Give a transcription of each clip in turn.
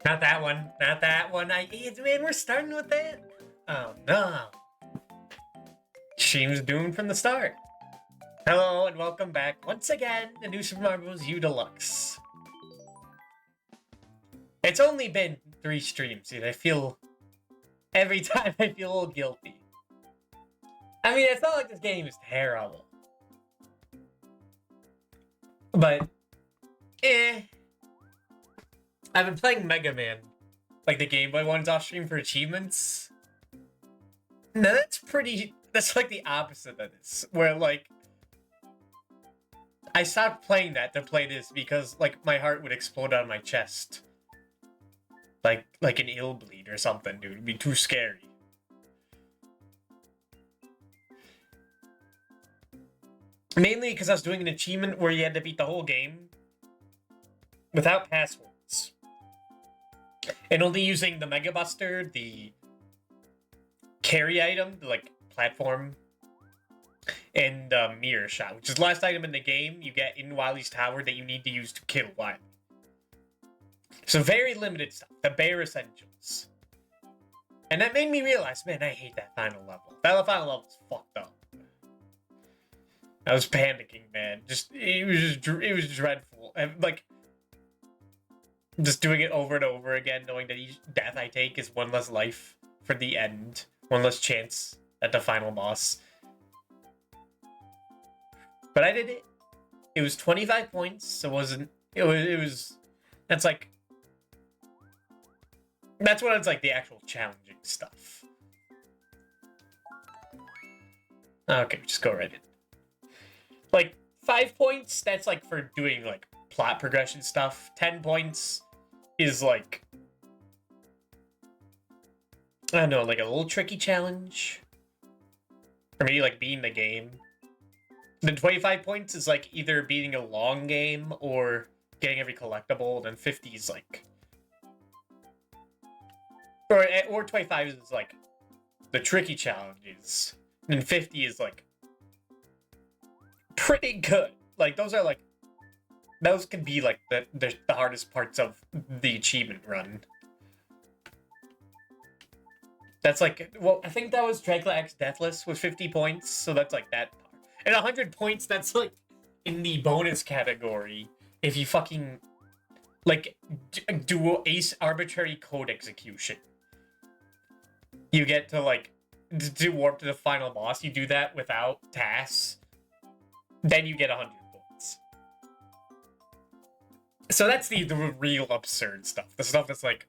Not that one. Not that one. Man, we're starting with that. Oh no. Stream's doomed from the start. Hello and welcome back once again to New Super Mario Bros. U Deluxe. It's only been 3 streams, and I feel every time I feel a little guilty. I mean, it's not like this game is terrible. But I've been playing Mega Man, like the Game Boy ones off stream for achievements. No, that's like the opposite of this, where like I stopped playing that to play this because like my heart would explode out of my chest. Like an ill bleed or something, dude. It'd be too scary. Mainly because I was doing an achievement where you had to beat the whole game without passwords. And only using the Mega Buster, the carry item, the like platform, and Mirror Shot, which is the last item in the game you get in Wily's Tower that you need to use to kill Wily. So very limited stuff, the bare essentials. And that made me realize, man, I hate that final level. That final level is fucked up. I was panicking, man. It was dreadful. And like, just doing it over and over again, knowing that each death I take is one less life for the end, one less chance at the final boss. But I did it. It was 25 points, so it was that's like that's when it's like the actual challenging stuff. Okay, just go right in. Like 5 points, that's like for doing like plot progression stuff. 10 points is like, I don't know, like a little tricky challenge. Or maybe like beating the game. Then 25 points is like either beating a long game or getting every collectible. Then 50 is like, or 25 is like the tricky challenges. And then 50 is like pretty good. Like those can be like the hardest parts of the achievement run. That's like, well, I think that was Dracula X Deathless with 50 points, so that's like that part. And 100 points, that's like in the bonus category. If you fucking like do ace arbitrary code execution, you get to like do warp to the final boss. You do that without tasks, then you get 100 points. So that's the real absurd stuff. The stuff that's like,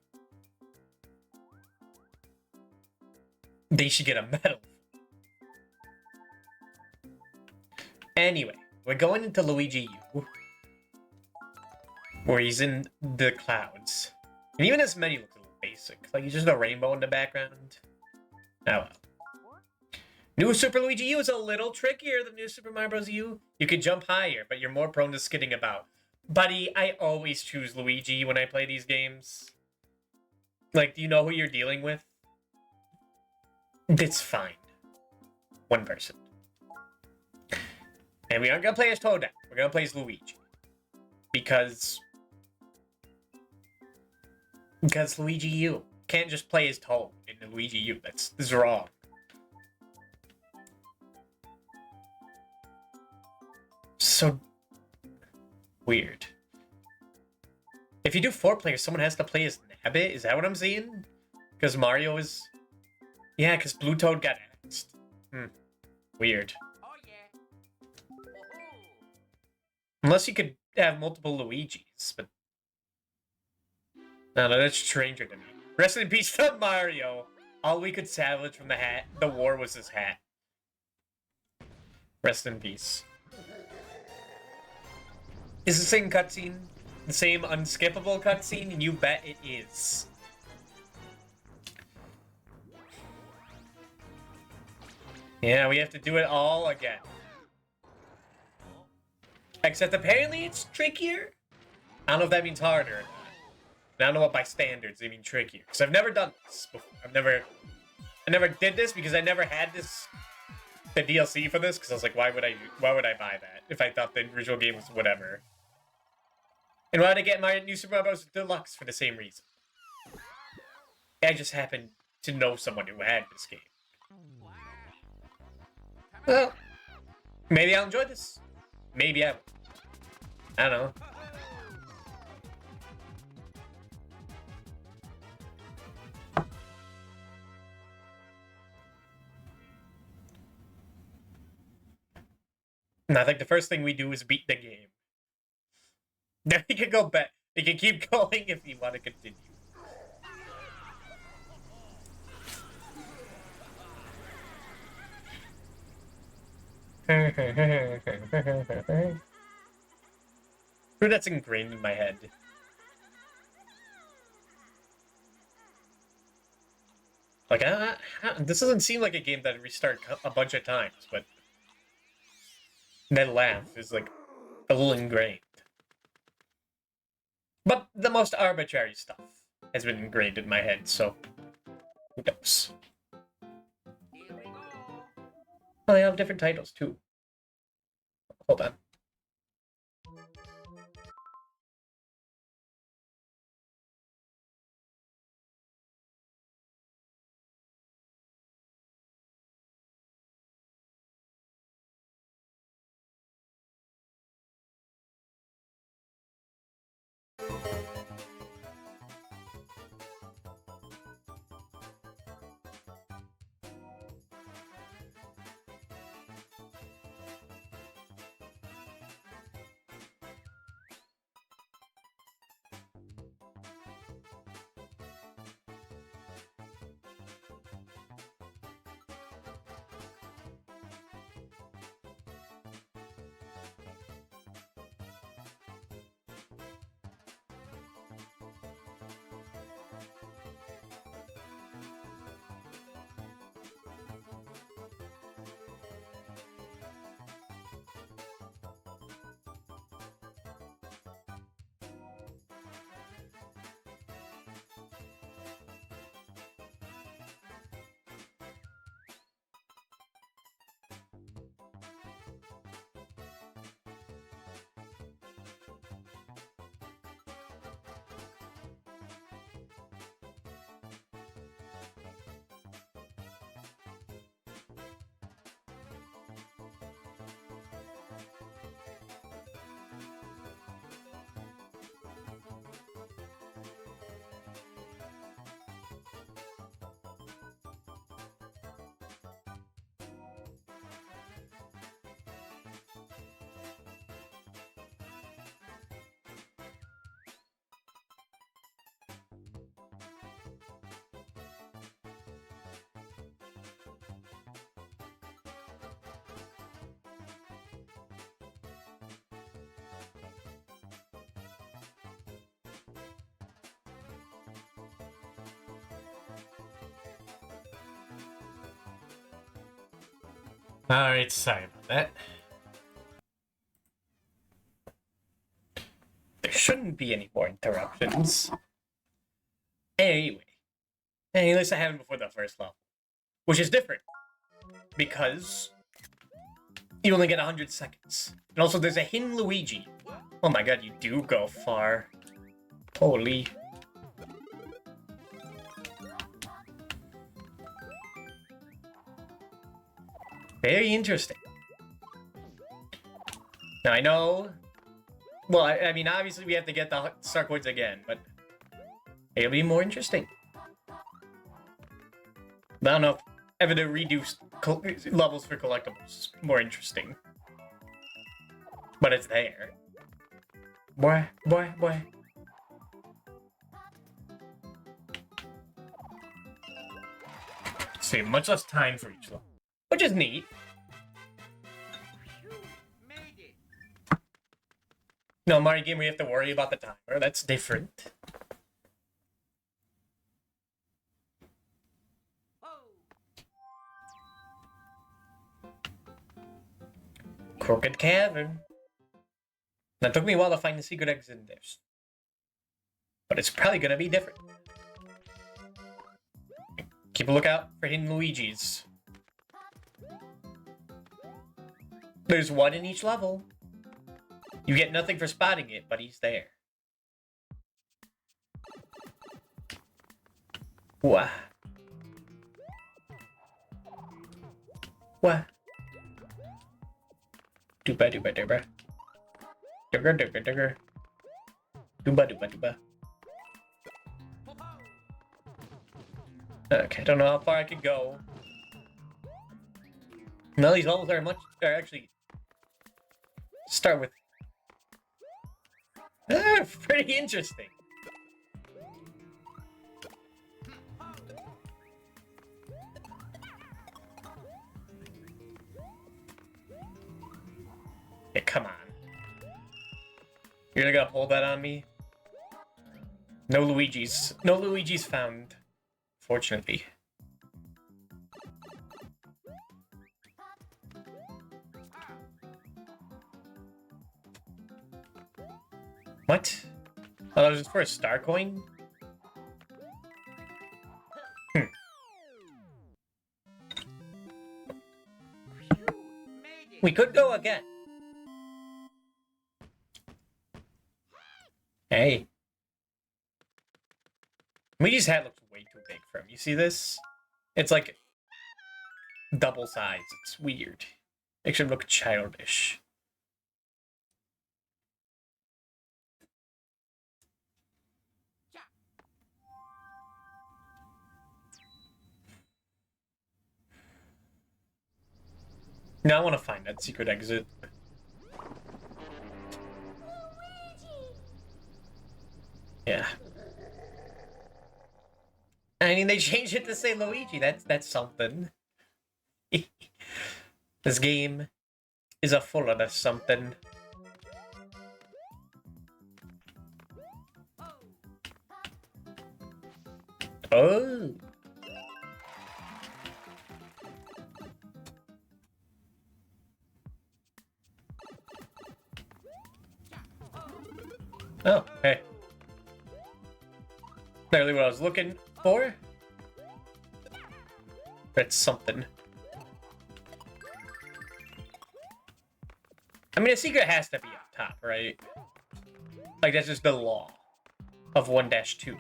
they should get a medal. Anyway, we're going into Luigi U, where he's in the clouds. And even his menu looks a little basic. Like, he's just a rainbow in the background. Oh well. New Super Luigi U is a little trickier than New Super Mario Bros. U. You can jump higher, but you're more prone to skidding about. Buddy, I always choose Luigi when I play these games. Like, do you know who you're dealing with? It's fine. One person. And we aren't going to play as Toadette. We're going to play as Luigi. Because Luigi U. Can't just play as Toad in Luigi U. This is wrong. So weird. If you do 4 players, someone has to play as Nabbit? Is that what I'm seeing? Because Mario is... Yeah, because Blue Toad got axed. Weird. Oh yeah. Unless you could have multiple Luigis, but... No, that's stranger to me. Rest in peace to Mario. All we could salvage from the war was his hat. Rest in peace. Is the same cutscene the same unskippable cutscene? And you bet it is. Yeah, we have to do it all again. Except apparently it's trickier. I don't know if that means harder or not. I don't know what by standards they mean trickier. Because I've never done this before. I never did this because I never had the DLC for this. Because I was like, why would I buy that if I thought the original game was whatever? And why did I get my New Super Mario Bros. Deluxe for the same reason? I just happen to know someone who had this game. Well, maybe I'll enjoy this. Maybe I won't. I don't know. And I think the first thing we do is beat the game. Then we can go back. We can keep going if you want to continue. That's ingrained in my head. Like, this doesn't seem like a game that I restart a bunch of times, but that laugh is like a little ingrained. But the most arbitrary stuff has been ingrained in my head, so who knows? Here we go. Oh, they have different titles too. Hold on. Alright, sorry about that. There shouldn't be any more interruptions. Anyway, at least I happened before the first level, which is different because you only get 100 seconds. And also there's a hidden Luigi. Oh my god, you do go far. Holy. Very interesting. Now I know... Well, I mean, obviously we have to get the star coins again, but it'll be more interesting. But I don't know if ever the reduced levels for collectibles is more interesting. But it's there. Boy. See, much less time for each level, which is neat. Made it. No, Mario game we have to worry about the timer. That's different. Oh. Crooked Cavern. That took me a while to find the secret exit in there. But it's probably gonna be different. Keep a lookout for hidden Luigis. There's one in each level. You get nothing for spotting it, but he's there. Wah. Wah. Dooba dooba dooba. Dooga dooga dooga. Dooba dooba dooba. Okay, I don't know how far I could go. No, these levels are actually start with pretty interesting. Hey, come on. You're really gonna pull that on me? No Luigi's. No Luigi's found. Fortunately. What? Oh, that was just for a star coin? Made it. We could go again. Hey. Luigi's hat looks way too big for him. You see this? It's like double size. It's weird. It should look childish. Now I want to find that secret exit. Yeah. I mean, they changed it to say Luigi. That's something. This game is a full of something. Oh. Oh, hey. Clearly what I was looking for. That's something. I mean, a secret has to be up top, right? Like, that's just the law of 1-2.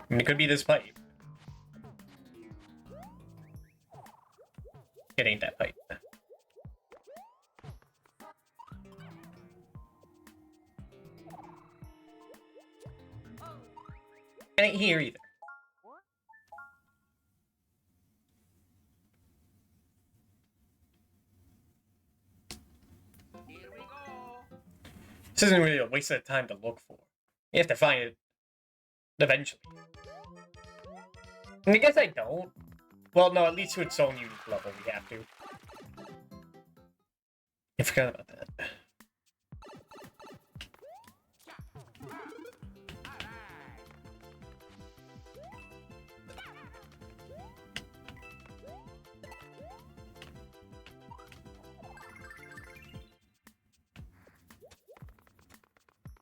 I mean, it could be this pipe. It ain't that pipe. It ain't here either. Here we go. This isn't really a waste of time to look for. You have to find it eventually. And I guess I don't. Well, no, at least to its own unique level, we have to. I forgot about that.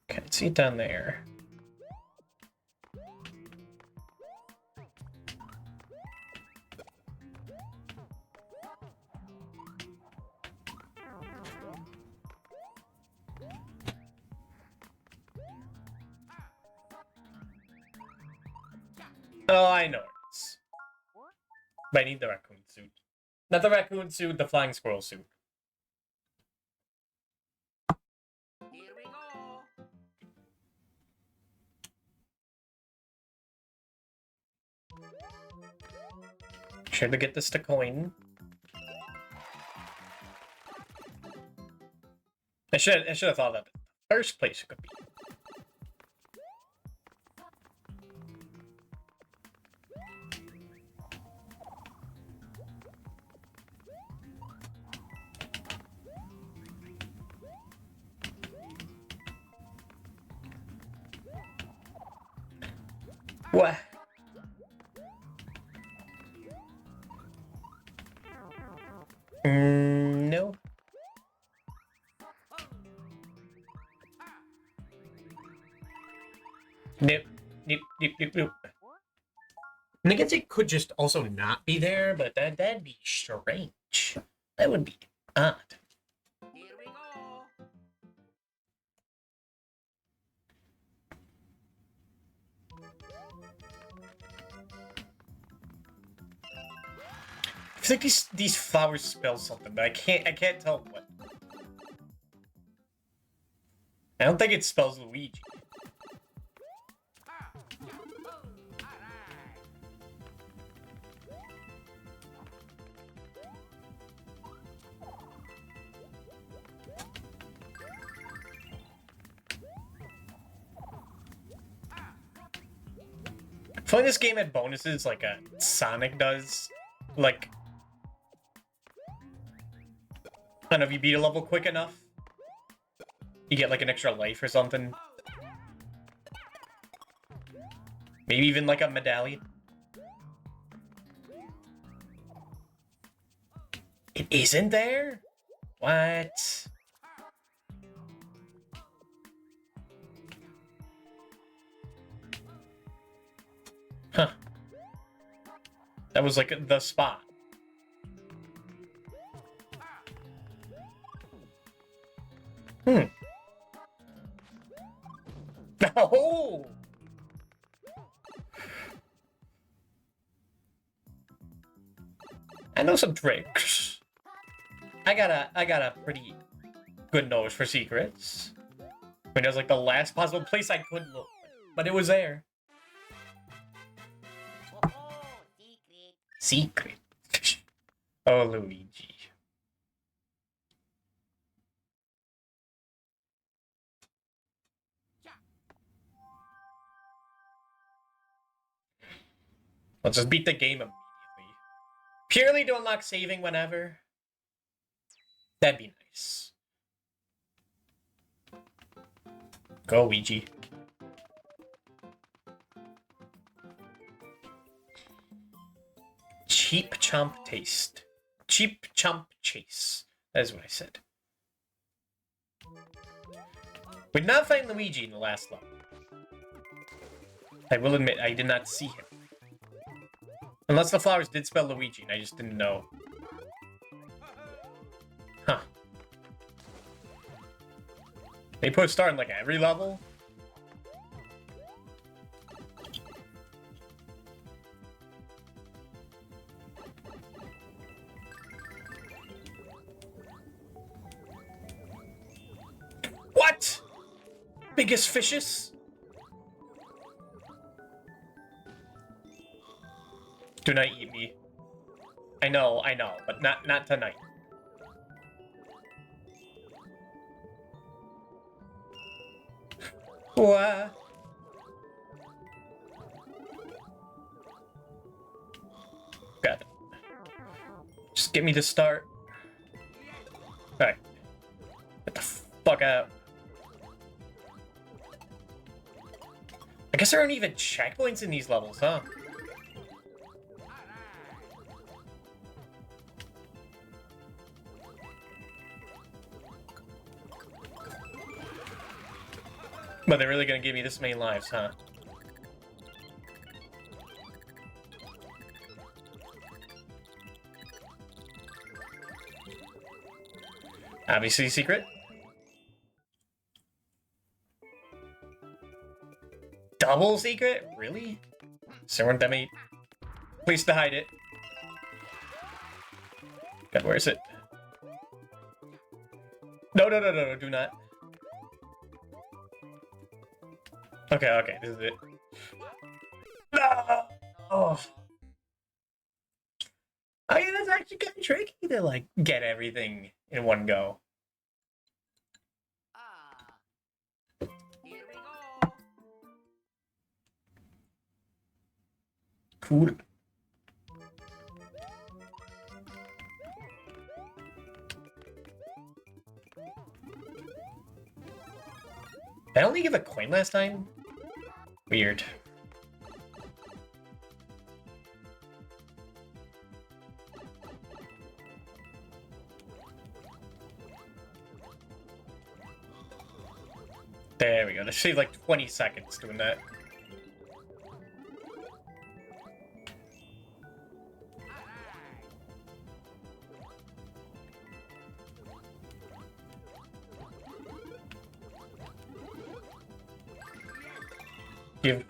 Can't see it down there. Oh, I know it is. But I need the raccoon suit. Not the raccoon suit, the flying squirrel suit. Here we go. Sure to get this to coin. I should have thought of it. First place it could be. What? No. Nope. Nope. Nope. Nope. Nope. And I guess it could just also not be there, but that'd be strange. That would be odd. Here we go. I feel like these flowers spell something, but I can't tell what. I don't think it spells Luigi. Ah, yeah, oh, all right. I feel like this game had bonuses like Sonic does. Like, I don't know, if you beat a level quick enough, you get like an extra life or something. Maybe even like a medallion. It isn't there? What? Huh. That was like the spot. Hmm. Oh! I know some tricks. I got a pretty good nose for secrets. I mean, it was like the last possible place I could look, but it was there. Oh, secret. Secret. Oh, Luigi. Let's just beat the game immediately. Purely to unlock saving whenever. That'd be nice. Go, Luigi. Cheap chomp taste. Cheap chomp chase. That is what I said. We did not find Luigi in the last level. I will admit, I did not see him. Unless the flowers did spell Luigi, and I just didn't know. Huh. They put a star in like every level? What? Biggest fishes? Do not eat me. I know, but not tonight. What? Got it. Just get me to start. Alright. Get the fuck out. I guess there aren't even checkpoints in these levels, huh? But they're really gonna give me this many lives, huh? Obviously secret. Double secret? Really? Someone tell me place to hide it. God, where is it? No, do not. Okay, this is it. No! Oh. Oh yeah, that's actually kind of tricky to like get everything in one go. Ah, here we go. Cool. Did I only give a coin last time? Weird. There we go. That saved like 20 seconds doing that. Give.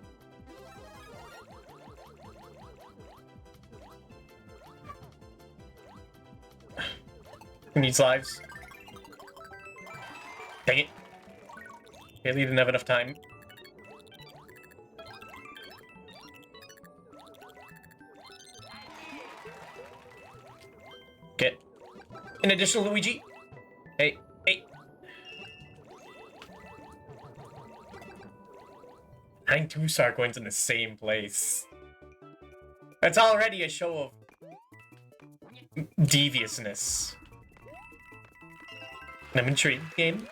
Who needs lives? Dang it. Haley didn't have enough time. Get an additional Luigi. Hey, hey. 9 2-star coins in the same place. That's already a show of deviousness. I'm intrigued, game.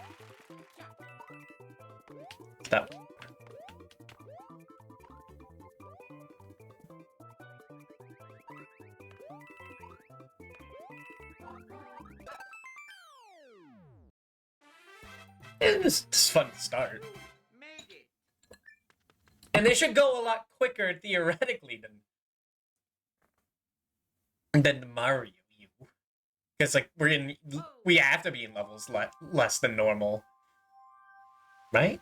Stop. It's fun to start. Made it. And they should go a lot quicker theoretically than the Mario U. Because like we have to be in levels less than normal. Right?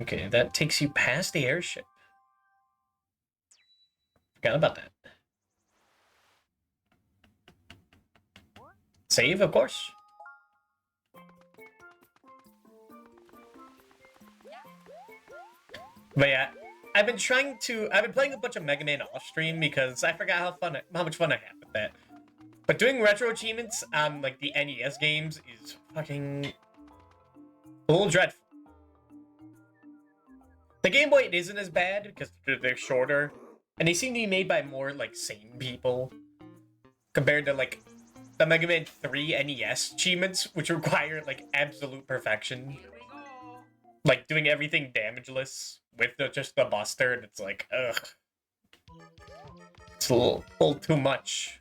Okay, that takes you past the airship. Forgot about that. Save, of course. But yeah, I've been playing a bunch of Mega Man off stream because I forgot how much fun I had with that. But doing retro achievements on like the NES games is fucking a little dreadful. The Game Boy, it isn't as bad because they're shorter, and they seem to be made by more like sane people compared to like the Mega Man 3 NES achievements, which require like absolute perfection, Here we go. like doing everything damageless with just the Buster, and it's like, ugh, it's a little too much.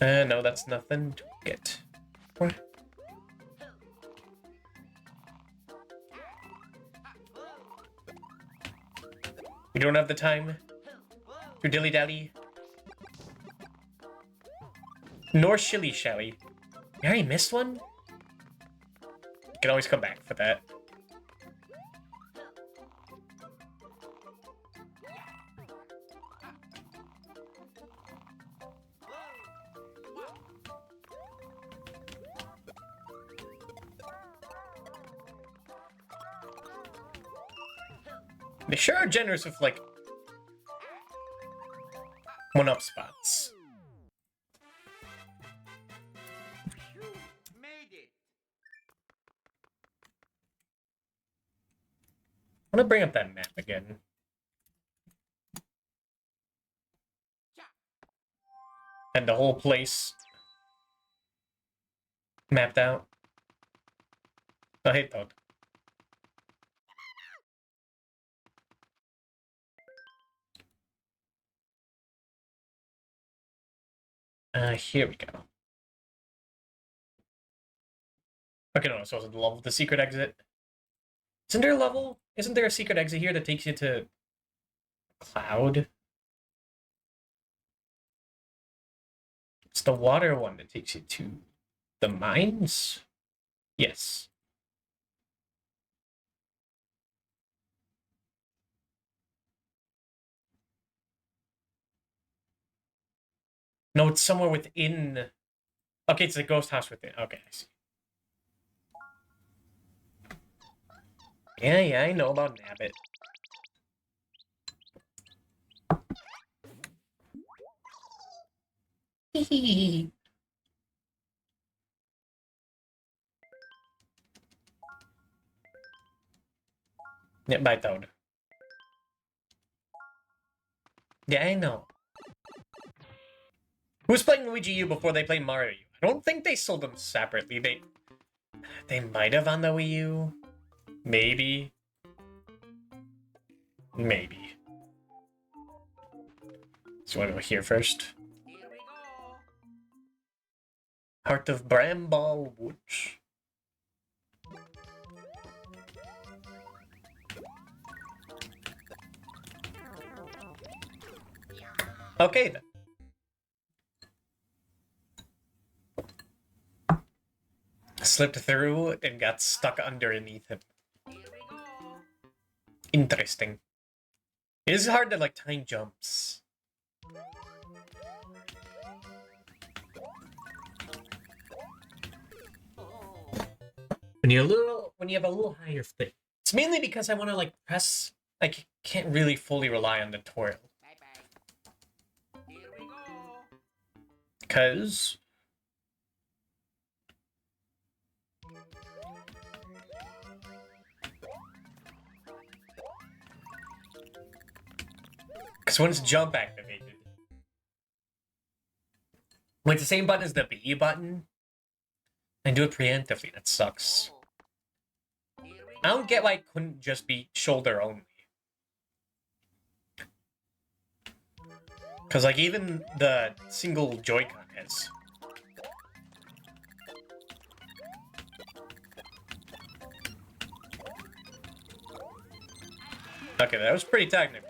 No, that's nothing to get. What? We don't have the time to dilly-dally. Nor shilly-shally. You already missed one? You can always come back for that. They sure are generous with, like, one-up spots. Phew, made it. I want to bring up that map again. And the whole place mapped out. I hate that. Here we go. Okay, no, so it's the level with the secret exit. Isn't there a level? Isn't there a secret exit here that takes you to Cloud? It's the water one that takes you to the mines? Yes. No, it's somewhere within. Okay, it's a ghost house within. Okay, I see. Yeah, I know about Nabbit. Hehehe. Yeah, bye, Toad. Yeah, I know. Who's playing Luigi U before they play Mario U? I don't think they sold them separately. They might have on the Wii U. Maybe. Maybe. So you want to go here first? Here we go. Heart of Bramble Woods. Okay then. Slipped through and got stuck underneath him. Here we go. Interesting. It is hard to like time jumps. Oh. When you have a little higher thing. It's mainly because I want to like press. I can't really fully rely on the tutorial. Bye bye. Here we go. Because when it's jump activated, when it's the same button as the B button, and do it preemptively, that sucks. Oh. Here we I don't get go. why it couldn't just be shoulder only. Because like even the single Joy-Con has. Okay, that was pretty technical.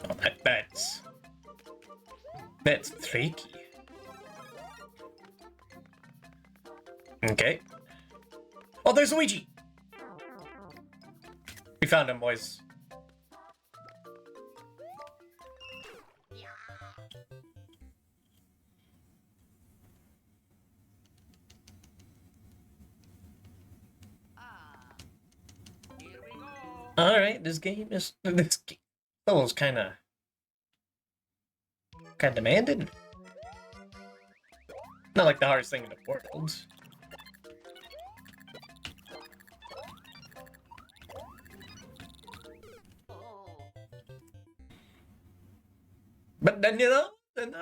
Oh, that's tricky. Okay. Oh, there's Luigi! We found him, boys. Ah. Here we go. Alright, this level's kinda demanding. Not like the hardest thing in the world. Oh. But then, you know, then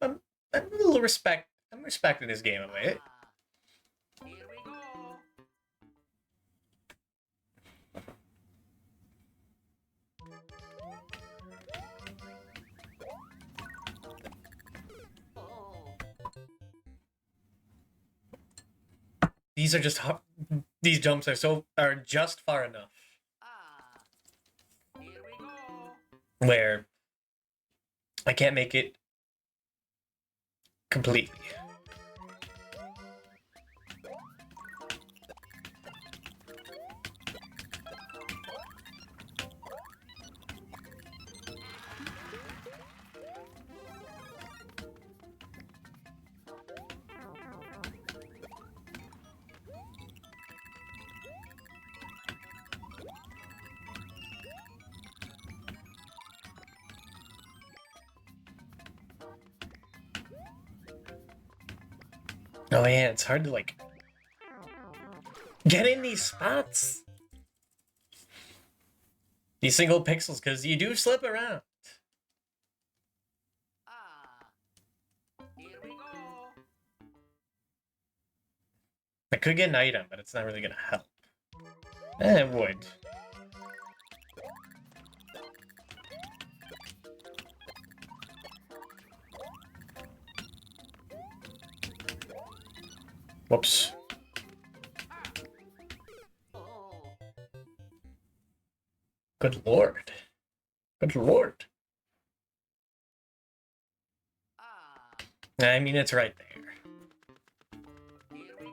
I'm a little I'm respecting this game a bit. Ah. Here we go. Oh. These are just these jumps are just far enough Ah. Here we go. where I can't make it completely. Oh yeah, it's hard to like get in these spots. These single pixels, because you do slip around. Ah. Here we go. I could get an item, but it's not really gonna help. It would. Whoops. Oh. Good lord. Good lord. Ah. I mean, it's right there. Here we go.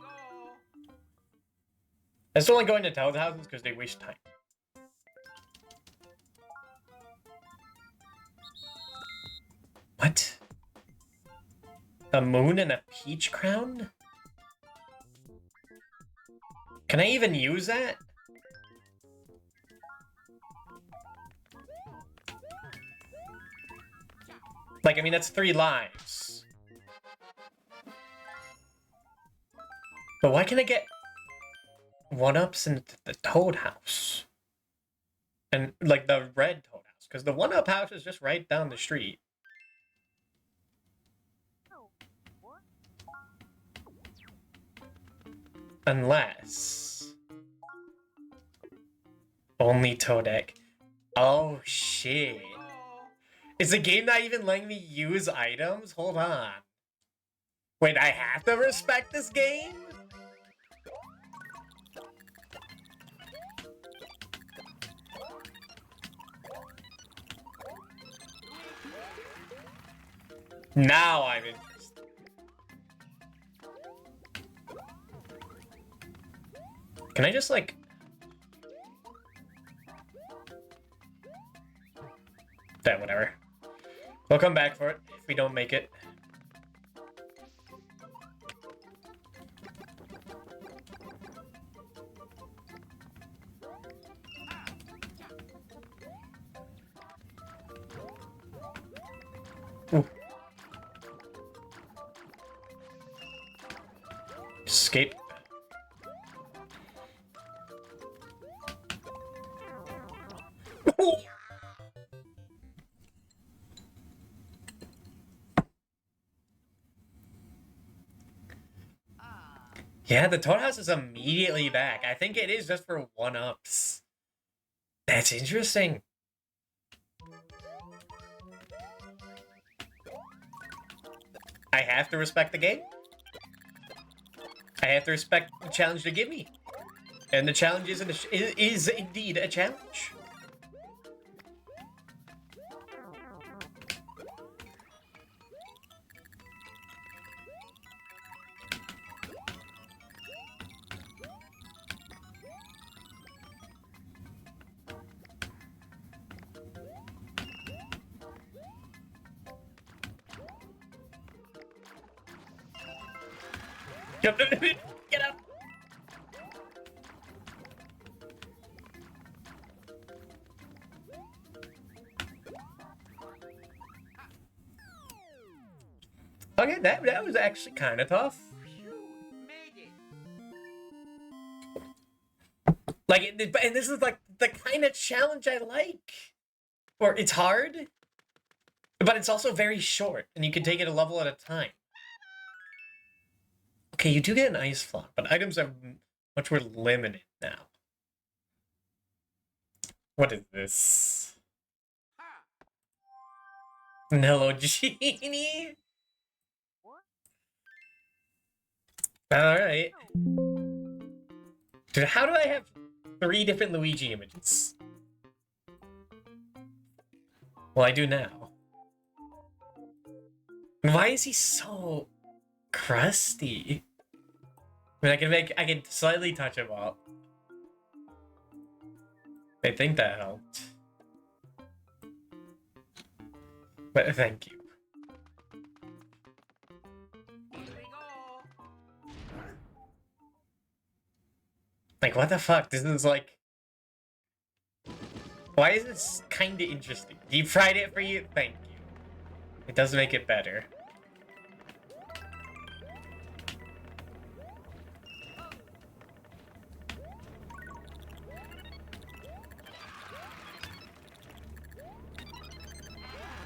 I still like going to Toad houses because they waste time. What? A moon and a peach crown? Can I even use that? Like, I mean, that's 3 lives. But why can't I get 1-ups in the Toad house? And, like, the red Toad house? Because the 1-up house is just right down the street. Unless... Only Toadek. Oh, shit. Is the game not even letting me use items? Hold on. Wait, I have to respect this game? Now I'm interested. Can I just, like... That, whatever. We'll come back for it if we don't make it. Ooh. Escape. Yeah, the Toad House is immediately back. I think it is just for one-ups. That's interesting. I have to respect the game. I have to respect the challenge they give me. And the challenge is indeed a challenge. Get up! Okay, that was actually kind of tough. Phew, made it. Like, and this is like the kind of challenge I like. Or it's hard, but it's also very short, and you can take it a level at a time. Okay, you do get an ice flock, but items are much more limited now. What is this? Ha! Hello, Genie? What? Alright. Dude, how do I have 3 different Luigi images? Well, I do now. Why is he so crusty? I mean, I can slightly touch him up. I think that helped. But thank you. Here we go. Like, what the fuck? This is like... Why is this kinda interesting? Deep fried it for you? Thank you. It does make it better.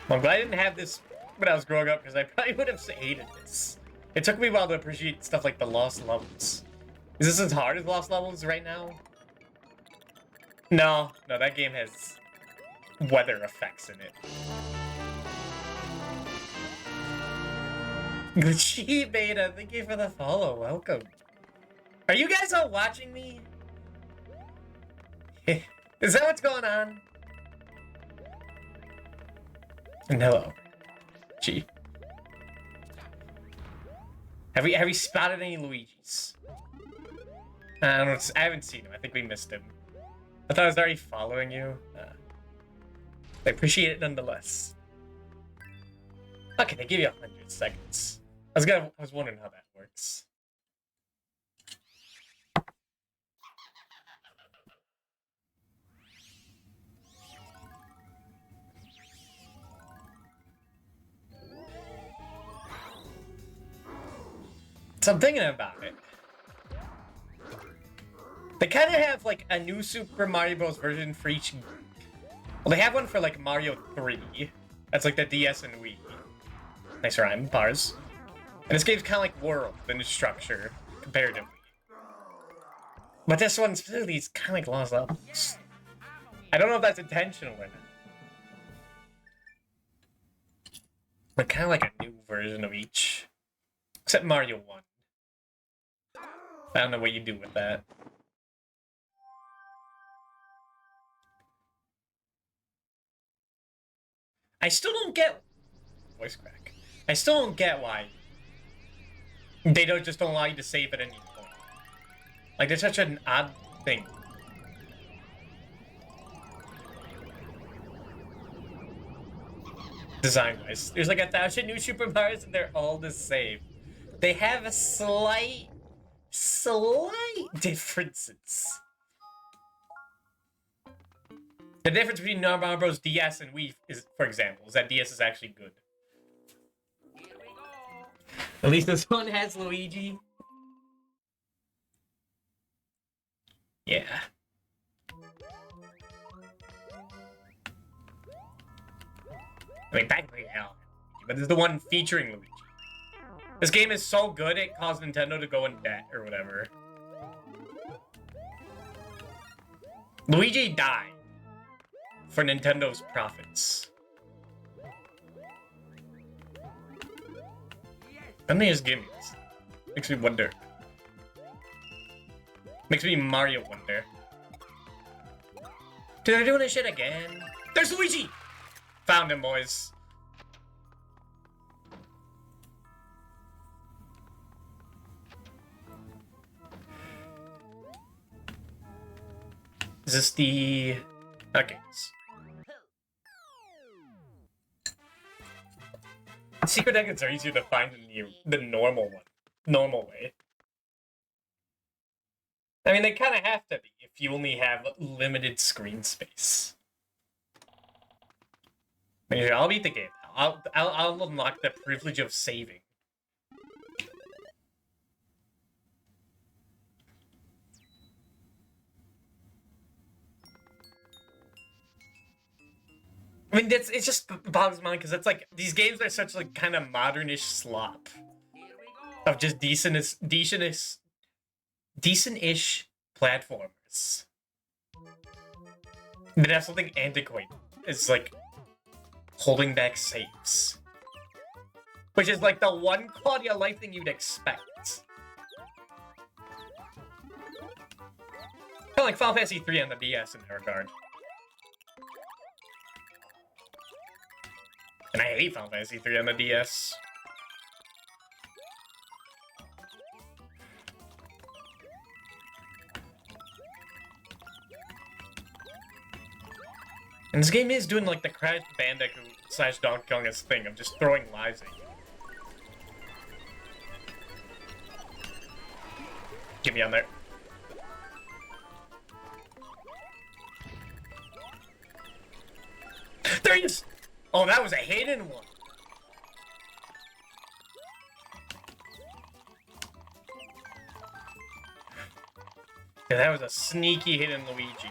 Well, I'm glad I didn't have this when I was growing up, because I probably would have hated this. It took me a while to appreciate stuff like the lost levels. Is this as hard as lost levels right now? No, that game has weather effects in it. Gucci Beta, thank you for the follow. Welcome. Are you guys all watching me? Is that what's going on? And hello. Gee. Have we spotted any Luigis? I don't know, I haven't seen him. I think we missed him. I thought I was already following you. I appreciate it nonetheless. Okay, they give you 100 seconds. I was wondering how that works. So I'm thinking about it. They kind of have like a new Super Mario Bros. Version for each. Well, they have one for like Mario 3. That's like the DS and Wii. Nice rhyme, bars. And this game's kind of like World in its structure, comparatively. But this one specifically is kind of like Lost Levels. I don't know if that's intentional or not. But kind of like a new version of each. Except Mario 1. I don't know what you do with that. I still don't get... Voice crack. I still don't get why they don't allow you to save at any point. Like, it's such an odd thing. Design-wise. There's like 1,000 new Super Marios and they're all the same. They have a slight differences. The difference between Mario Bros. DS and Wii is, for example, is that DS is actually good. Here we go. At least this one has Luigi. Yeah. I mean, technically, hell, but this is the one featuring Luigi. This game is so good, it caused Nintendo to go in debt or whatever. Luigi died for Nintendo's profits. Let me just give me this. Makes me wonder. Makes me Mario wonder. Dude, they're doing this shit again. There's Luigi! Found him, boys. Is this the... Okay. Secret exits are easier to find in the normal way. I mean, they kind of have to be if you only have limited screen space. I mean, I'll beat the game. I'll unlock the privilege of saving. I mean, it's just boggles my mind because it's like these games are such like kind of modernish slop of just decent-ish platformers. That have something antiquated. It's like holding back saves, which is like the one quality of life thing you'd expect. Kind of like Final Fantasy 3 on the DS in that regard. And I hate Final Fantasy 3 on the DS. And this game is doing like the Crash Bandicoot / Donkey Kong's thing of just throwing lives at you. Get me on there. There he is! Oh, that was a hidden one. Yeah, that was a sneaky hidden Luigi.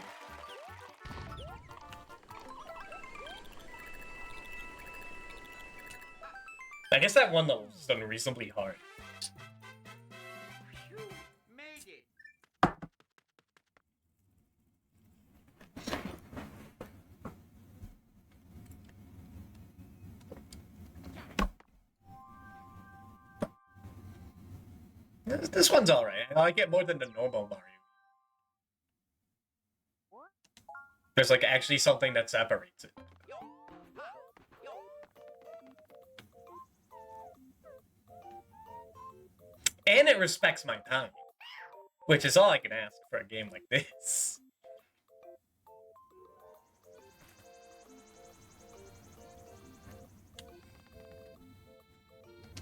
I guess that one level was done reasonably hard. Phew, made it. This one's alright. I like it more than the normal Mario. What? There's like actually something that separates it. Yo. Ha. Yo. And it respects my time. Which is all I can ask for a game like this.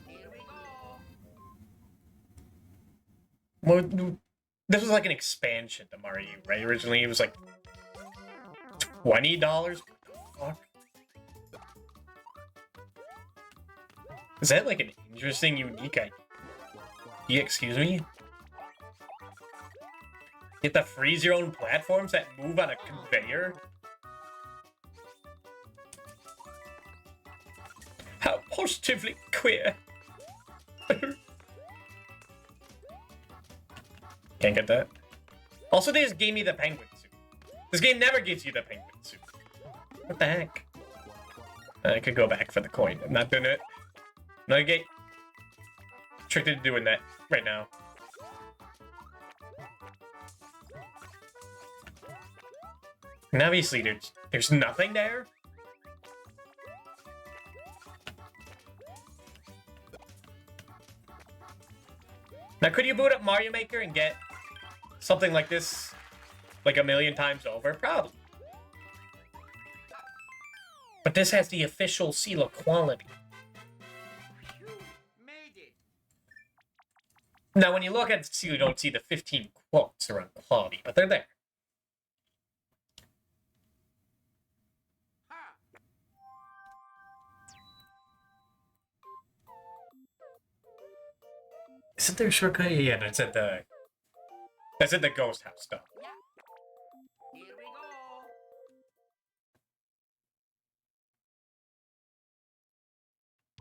Here we go. Well, this was like an expansion to Mario, right? Originally it was like $20? What the fuck? Is that like an interesting, unique idea? Excuse me? You get to freeze your own platforms that move on a conveyor? How positively queer. Can't get that. Also, they just gave me the penguin suit. This game never gives you the penguin suit. What the heck? I could go back for the coin. I'm not doing it. No gate. tricked into doing that right now. And obviously, there's nothing there. Now, could you boot up Mario Maker and get something like this like a million times over? Probably. But this has the official seal of quality. Phew, made it. Now, when you look at the seal, you don't see the 15 quotes around quality, but they're there. Ha! Isn't there a shortcut? Yeah, that's at the ghost house stuff. Yeah. Here we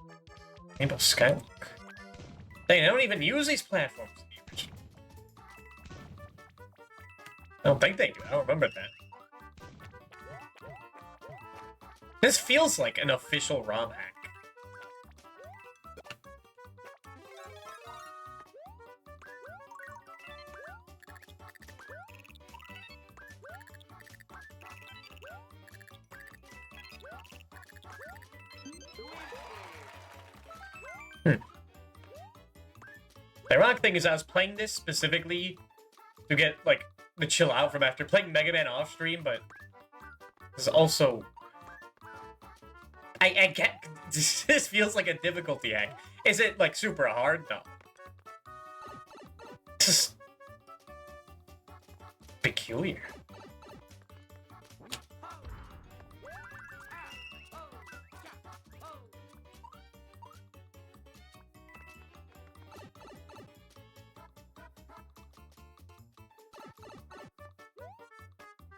go. Rainbow Skywalk. Dang, I don't even use these platforms anymore. I don't think they do. I don't remember that. This feels like an official ROM hack. The ironic thing is I was playing this specifically to get, like, the chill out from after playing Mega Man off stream, but this is also... I get... This feels like a difficulty hack. Is it, like, super hard? No. Just... peculiar.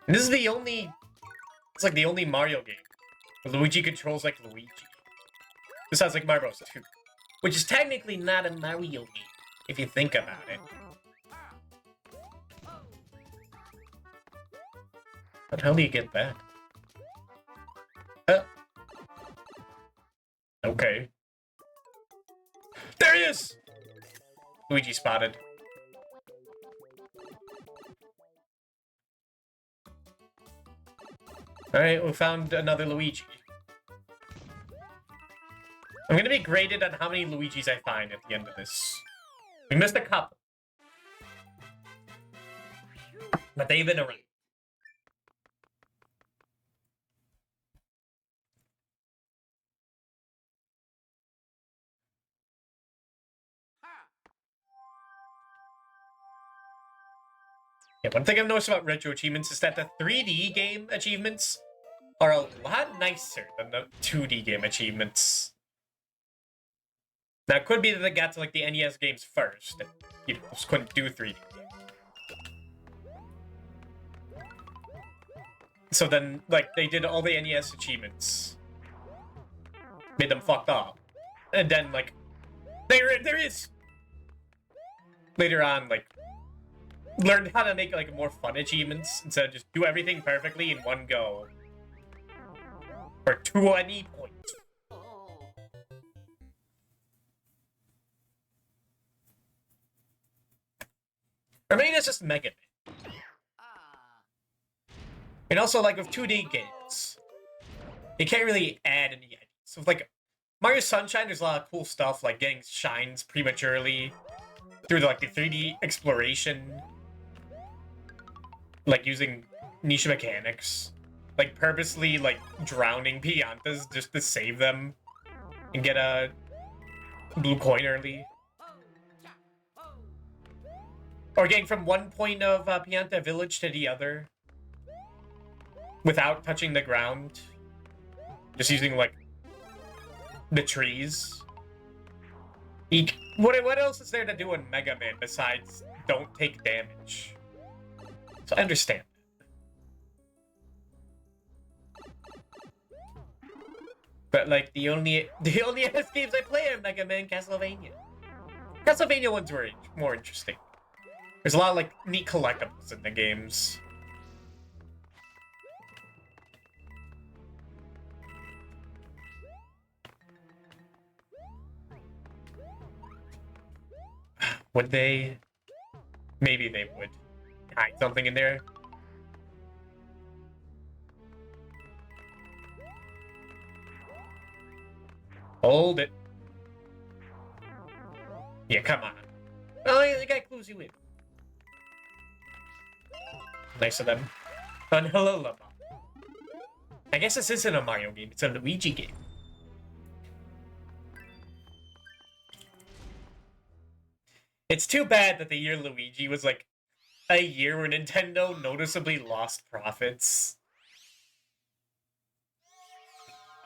And this is the only... It's like the only Mario game where Luigi controls like Luigi. Besides like Mario Bros. 2. Which is technically not a Mario game, if you think about it. But how do you get back? Okay. There he is! Luigi spotted. Alright, we found another Luigi. I'm gonna be graded on how many Luigis I find at the end of this. We missed a couple. But they've been around. Yeah, one thing I've noticed about retro achievements is that the 3D game achievements are a lot nicer than the 2D game achievements. Now, it could be that they got to, like, the NES games first, and you just couldn't do 3D. So then, like, they did all the NES achievements. Made them fucked up. And then, like, there is! Later on, like, learned how to make, like, more fun achievements instead of just do everything perfectly in one go. For 20 points. Or maybe that's just Mega Man. And also, like, with 2D games, you can't really add any ideas. So, with, like, Mario Sunshine, there's a lot of cool stuff, like getting shines prematurely through, like, the 3D exploration. Like, using niche mechanics. Like, purposely, like, drowning Piantas just to save them and get a blue coin early. Or getting from one point of Pianta Village to the other without touching the ground. Just using, like, the trees. What else is there to do in Mega Man besides don't take damage? So I understand. But, like, the only NES games I play are Mega Man, Castlevania. Castlevania ones were more interesting. There's a lot of, like, neat collectibles in the games. Would they? Maybe they would. Hide something in there. Hold it. Yeah, come on. Oh, the guy clues you in. Nice of them. And hello, Lama. I guess this isn't a Mario game, it's a Luigi game. It's too bad that the year Luigi was like a year where Nintendo noticeably lost profits.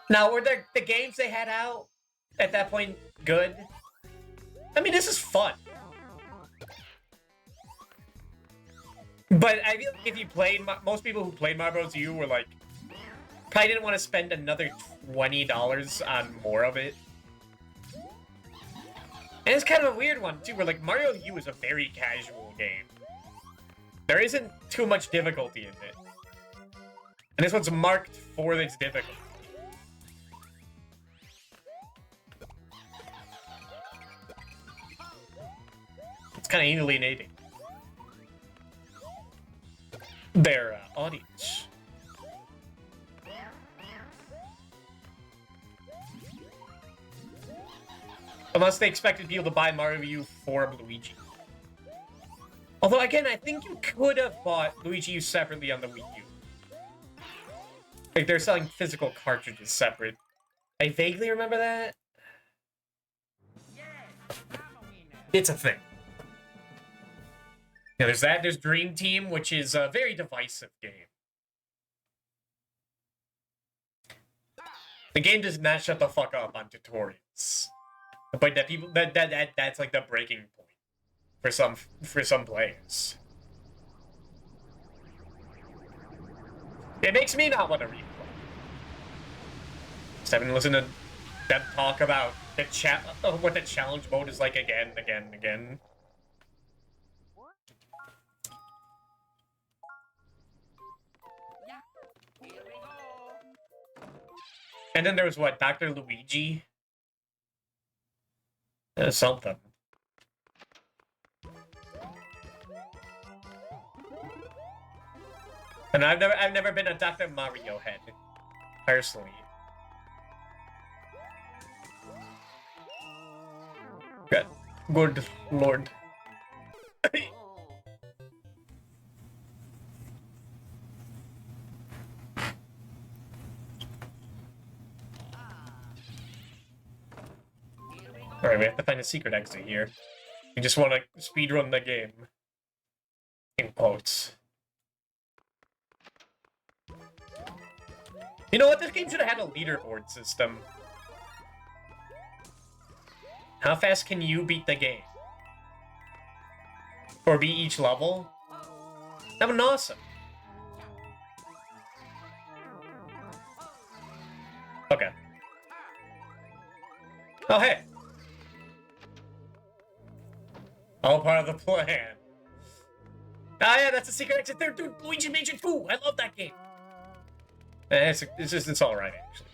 Now, were the games they had out at that point good? I mean, this is fun. But I feel like if you played, most people who played Mario Bros. U were like, probably didn't want to spend another $20 on more of it. And it's kind of a weird one, too, where like Mario U is a very casual game. There isn't too much difficulty in it. And this one's marked for its difficulty. It's kind of alienating their audience. Unless they expected people to buy Mario U for Luigi. Although, again, I think you could have bought Luigi U separately on the Wii U. Like, they're selling physical cartridges separate. I vaguely remember that. It's a thing. Yeah, there's that. There's Dream Team, which is a very divisive game. The game does not shut the fuck up on tutorials. But that's like the breaking point for some players. It makes me not want to replay. Just having to listen to them talk about what the challenge mode is like again. And then there was what, Dr. Luigi? Something. And I've never been a Dr. Mario head, personally. Good lord. Alright, we have to find a secret exit here. We just want to speedrun the game. In quotes. You know what? This game should have had a leaderboard system. How fast can you beat the game? Or beat each level? That would be awesome. Okay. Oh, hey. All part of the plan. Ah, yeah, that's a secret exit there, dude. Luigi Mansion 2. I love that game. It's all right, actually.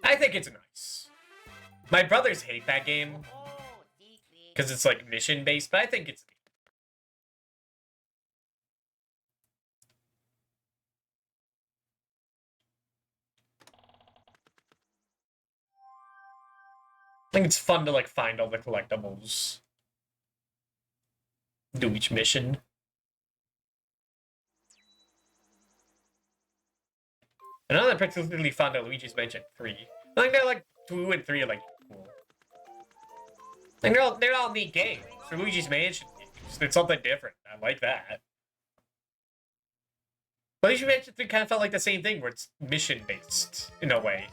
I think it's nice. My brothers hate that game because it's like mission based, but I think it's neat. I think it's fun to like find all the collectibles. Do each mission. Another particularly fun at Luigi's Mansion 3. I think they're like 2 and 3 are like cool. I think they're all neat games. For Luigi's Mansion games. It's something different. I like that. Luigi's Mansion 3 kind of felt like the same thing, where it's mission based in a way.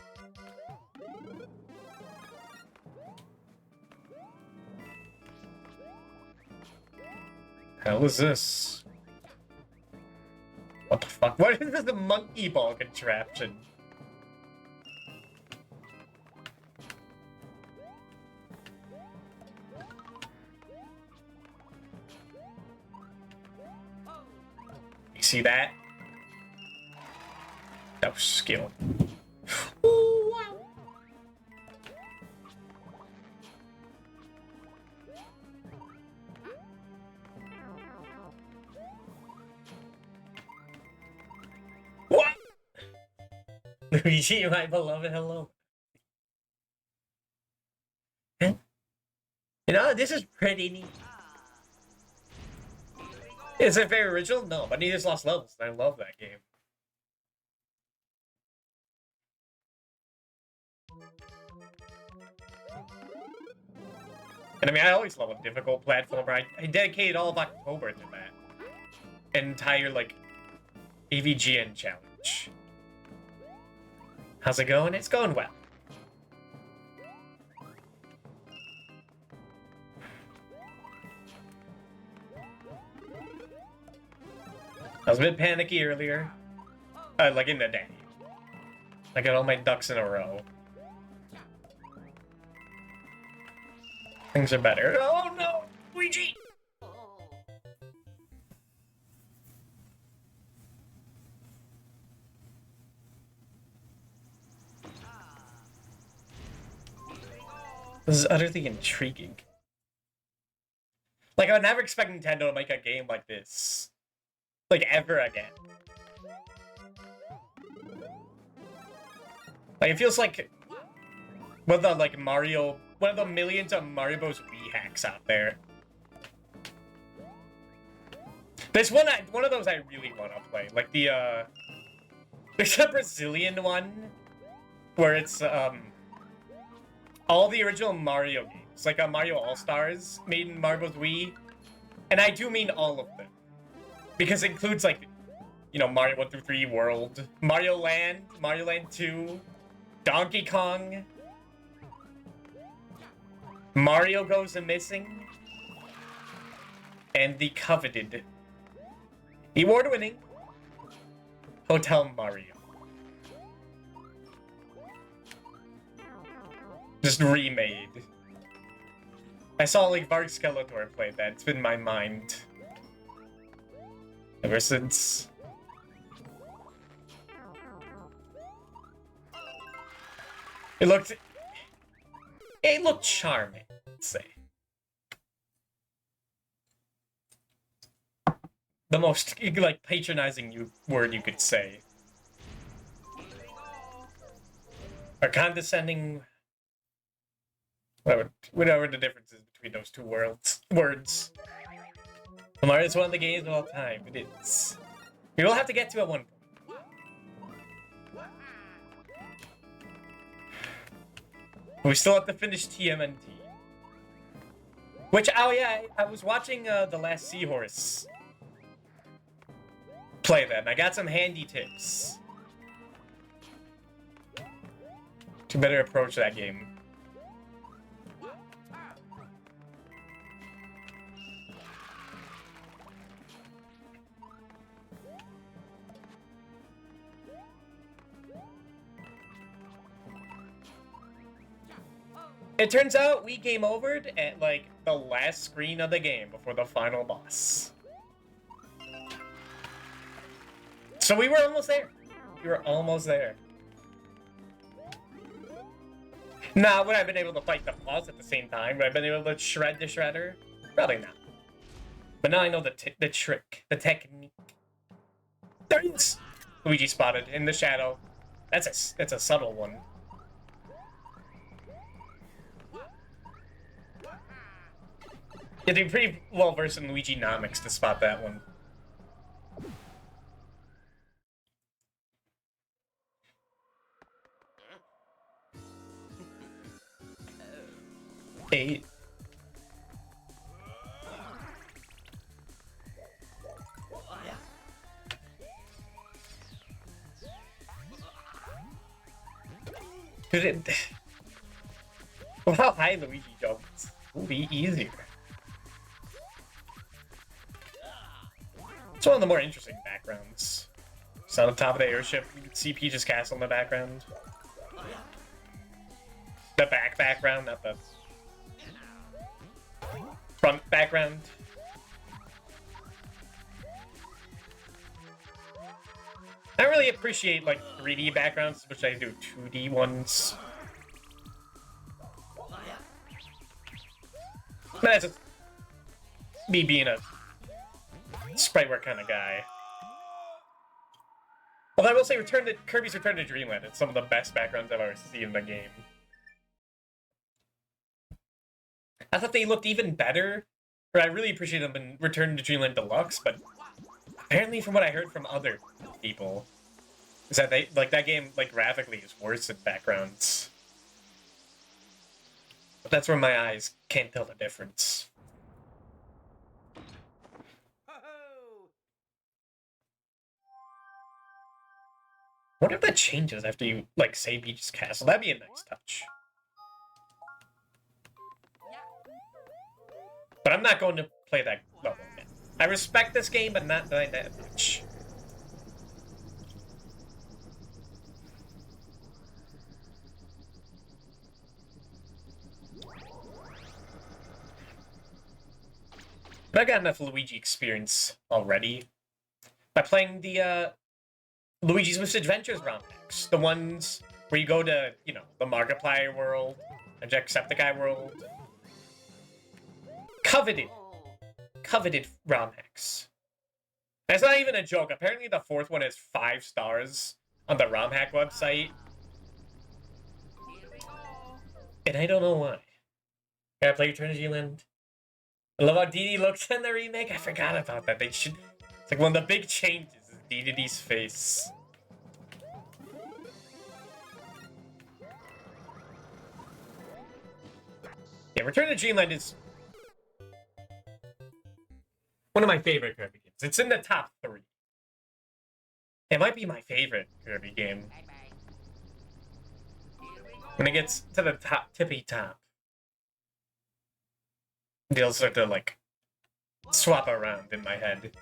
Hell is this? What the fuck? What is this, the monkey ball contraption? You see that? That was skill. Ooh, wow. Luigi U, my beloved, hello. You know, this is pretty neat. Is it very original? No, but neither's Lost Levels, and I love that game. And I mean, I always love a difficult platformer. I dedicated all of October to that. Entire, like, AVGN challenge. How's it going? It's going well. I was a bit panicky earlier. Like in the day. I got all my ducks in a row. Things are better. Oh no! Luigi! This is utterly intriguing. Like, I would never expect Nintendo to make a game like this. Like, ever again. Like, it feels like one of the, like, Mario... One of the millions of Mario Bros. Wii hacks out there. There's one of those I really want to play. Like, the, There's a Brazilian one where it's, all the original Mario games. Like, Mario All-Stars made in Mario Bros. Wii. And I do mean all of them. Because it includes, like, you know, Mario 1 through 3 World, Mario Land 2, Donkey Kong, Mario Goes A-Missing, and the coveted, award-winning Hotel Mario. Just remade. I saw, like, Varg Skeletor play that. It's been in my mind ever since. It looked charming, let's say. The most, like, patronizing word you could say. Or condescending... Whatever the difference is between those two words. Mario is one of the games of all time. It is. We will have to get to it one point. We still have to finish TMNT. Which, oh yeah, I was watching The Last Seahorse play that, and I got some handy tips to better approach that game. It turns out we game overed at, like, the last screen of the game before the final boss. So we were almost there. We were almost there. Now, would I have been able to fight the boss at the same time? Would I have been able to shred the shredder? Probably not. But now I know the trick, the technique. There it is! Luigi spotted in the shadow. That's a subtle one. You have to be pretty well versed in Luigi-nomics to spot that one. Eight. Well, how high Luigi jumps will be easier. It's one of the more interesting backgrounds. It's on the top of the airship. You can see Peach's castle in the background. The background, not the front background. I don't really appreciate, like, 3D backgrounds, which I do 2D ones. But that's just me being a sprite work kind of guy. Well, I will say, Kirby's Return to Dreamland. It's some of the best backgrounds I've ever seen in the game. I thought they looked even better, or I really appreciate them in Return to Dreamland Deluxe, but apparently, from what I heard from other people, is that that game graphically is worse in backgrounds. But that's where my eyes can't tell the difference. Ho-ho! What if that changes after you say Peach's Castle? That'd be a nice touch. But I'm not going to play that level again. I respect this game, but not that much. But I got enough Luigi experience already by playing the Luigi's Misadventures ROM packs. The ones where you go to, the Markiplier world, the Jacksepticeye world. Coveted ROM hacks. That's not even a joke. Apparently the fourth one has 5 stars on the ROM hack website. Here we go. And I don't know why. Can I play Return to Dreamland? I love how Dee looks in the remake. I forgot about that. It's like one of the big changes is Dee's face. Yeah, Return to Dreamland is one of my favorite Kirby games. It's in the top 3. It might be my favorite Kirby game. Bye-bye. Here we go. When it gets to the tippy top, they'll start to, swap around in my head.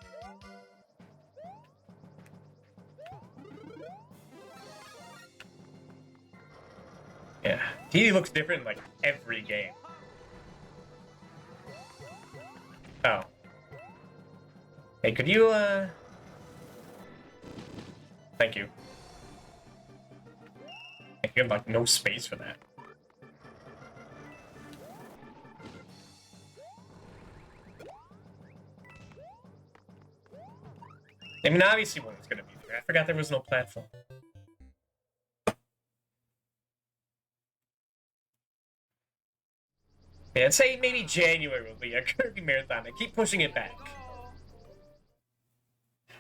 Yeah, Dee looks different in, every game. Oh. Hey, could you, Thank you. You have, no space for that. I mean, obviously one was gonna be there. I forgot there was no platform. Yeah, I'd say maybe January will be a Kirby Marathon. I keep pushing it back.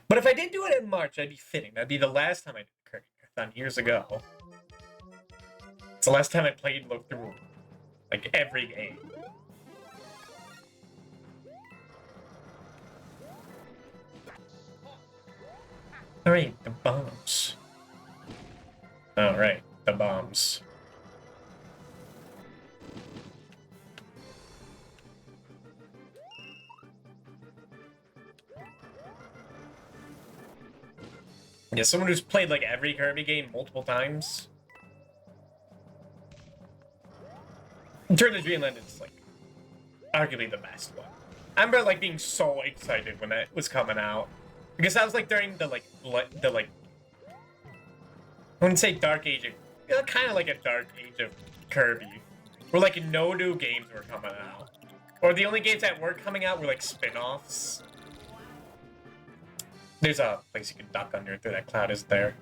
But if I did do it in March, I'd be fitting. That'd be the last time I did a Kirby Marathon years ago. It's the last time I played look through, every game. Alright, the bombs. Alright, the bombs. Yeah, someone who's played, every Kirby game multiple times. Return to Dreamland is, arguably the best one. I remember, being so excited when it was coming out. Because that was, during the, I wouldn't say Dark Age of... kind of like a Dark Age of Kirby. Where, no new games were coming out. Or the only games that were coming out were, spin-offs. There's a place you can duck under through that cloud, is there?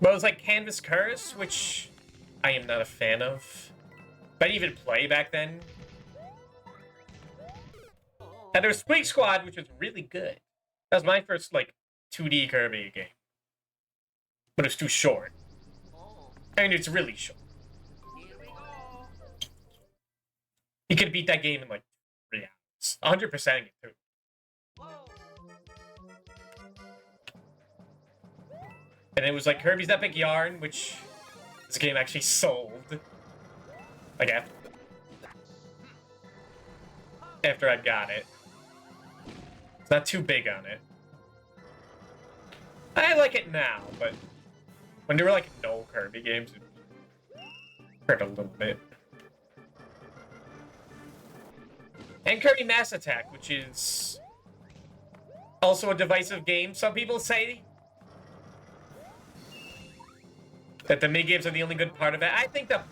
But it was Canvas Curse, which I am not a fan of. But I didn't even play back then. And there was Squeak Squad, which was really good. That was my first, 2D Kirby game. But it was too short. I mean, it's really short. Here we go. You could beat that game in, 3 hours. 100%ing it, too. Whoa. And it was Kirby's Epic Yarn, which this game actually sold. After I got it. It's not too big on it. I like it now, but when there were no Kirby games, it hurt a little bit. And Kirby Mass Attack, which is also a divisive game. Some people say that the mini games are the only good part of it. I think the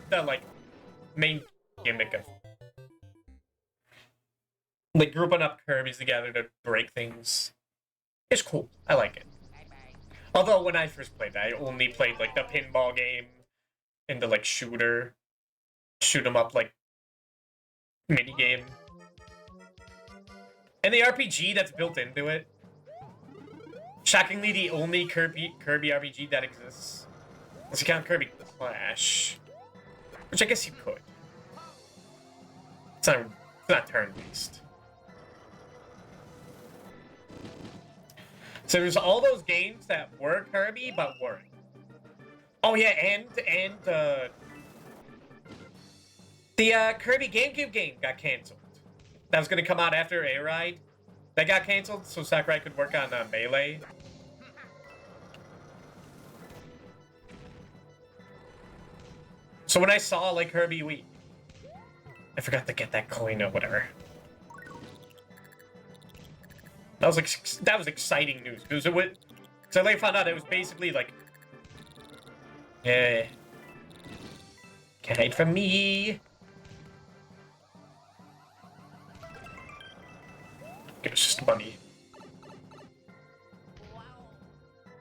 main gimmick of grouping up Kirby's together to break things It's cool. I like it. Bye-bye. Although when I first played that, I only played like the pinball game and the like shooter, shoot 'em up like mini game, and the RPG that's built into it. Shockingly, the only Kirby RPG that exists. Unless you count Kirby Clash, which I guess you could. It's not turn-based. So there's all those games that were Kirby but weren't. Oh yeah, and the Kirby GameCube game got canceled. That was gonna come out after A Ride. That got canceled so Sakurai could work on Melee. So when I saw like Kirby Wii, I forgot to get that coin or whatever. That was exciting news because I later found out it was basically like, yeah, can't hide from me. It was just money.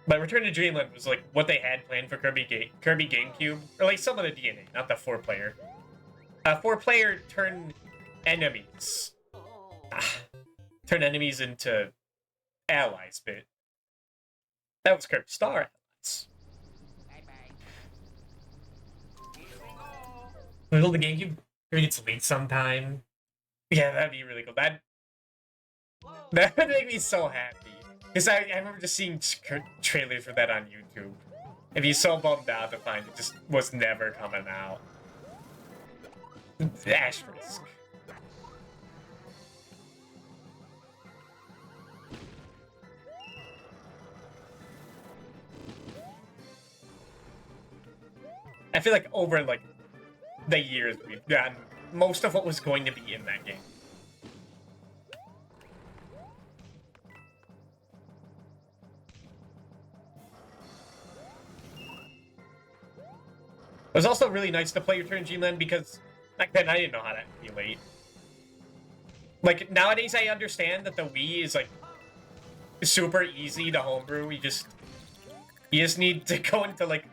But Return to Dreamland was like what they had planned for Kirby GameCube, or like some of the DNA, not the 4-player. 4-player turn enemies. Turn enemies into allies bit. That was Kirby Star Allies. Bye-bye. Here we go. Will the GameCube gets leaked sometime? Yeah, that'd be really cool. That would make me so happy. Because I remember just seeing trailers for that on YouTube. And be so bummed out to find it just was never coming out. Asterisk. I feel like over like the years we've gotten most of what was going to be in that game. It was also really nice to play Return to Dreamland because back then I didn't know how to emulate. Like nowadays I understand that the Wii is like super easy to homebrew. You just need to go into like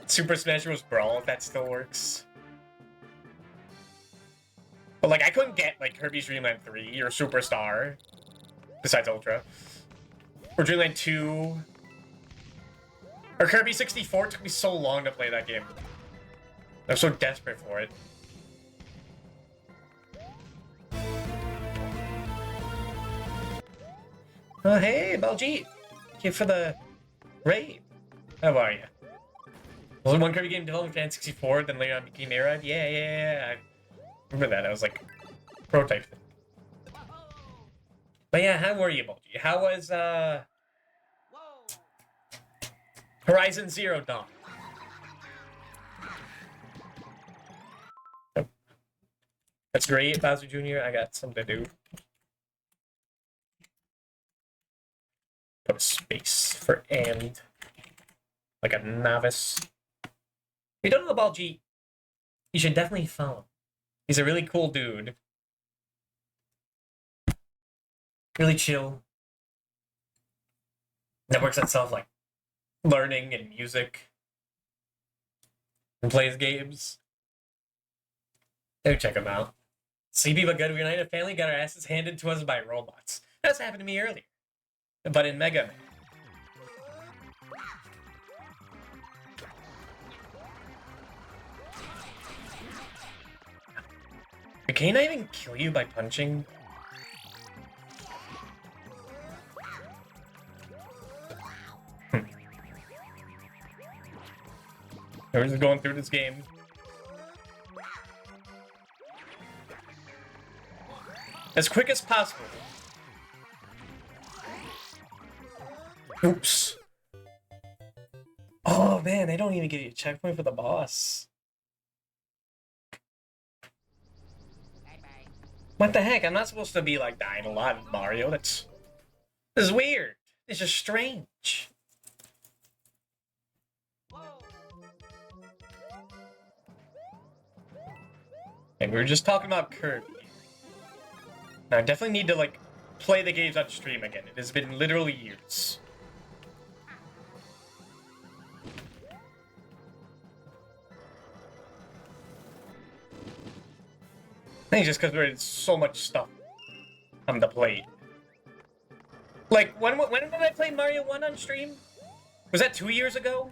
Super Smash Bros. Brawl if that still works. But like I couldn't get like Kirby's Dreamland 3 or Superstar, besides Ultra. Or Dreamland 2. Or Kirby 64. It took me so long to play that game. I was so desperate for it. Oh hey, Baljeet! Thank you for the raid. How are you? Was it one Kirby game developed for N64, then later on became A-Ride? Yeah. I remember that. I was like, prototype thing. But yeah, how were you, Baljeet? How was, Horizon Zero Dawn? Oh. That's great, Bowser Jr. I got something to do. Put a space for and. Like a novice. If you don't know Baljeet, you should definitely follow him. He's a really cool dude. Really chill. That works itself like learning and music. And plays games. Go check him out. Sleepy but good. We United family got our asses handed to us by robots. That's happened to me earlier. But in Mega Man. Can I even kill you by punching? We're just going through this game. As quick as possible. Oops. Oh man, they don't even give you a checkpoint for the boss. What the heck? I'm not supposed to be like dying a lot in Mario. This is weird. It's just strange. And we were just talking about Kirby. Now I definitely need to like play the games on stream again. It has been literally years. I think just because there's so much stuff on the plate. Like, when did I play Mario 1 on stream? Was that 2 years ago?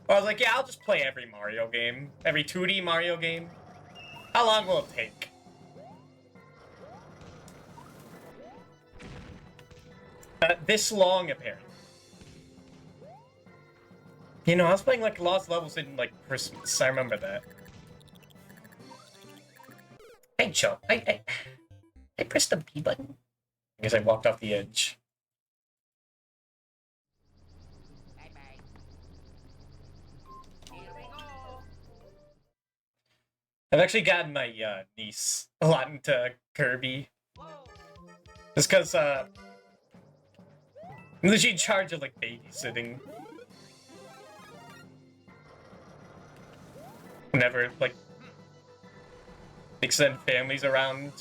I was like, yeah, I'll just play every Mario game. Every 2D Mario game. How long will it take? This long, apparently. You know, I was playing, like, Lost Levels in, like, Christmas. I remember that. Hey, Joe. I pressed the B button. I guess I walked off the edge. Bye-bye. Here we go. I've actually gotten my niece a lot into Kirby. Whoa. Just because, I'm literally in charge of, like, babysitting. Whenever, like, extended families around.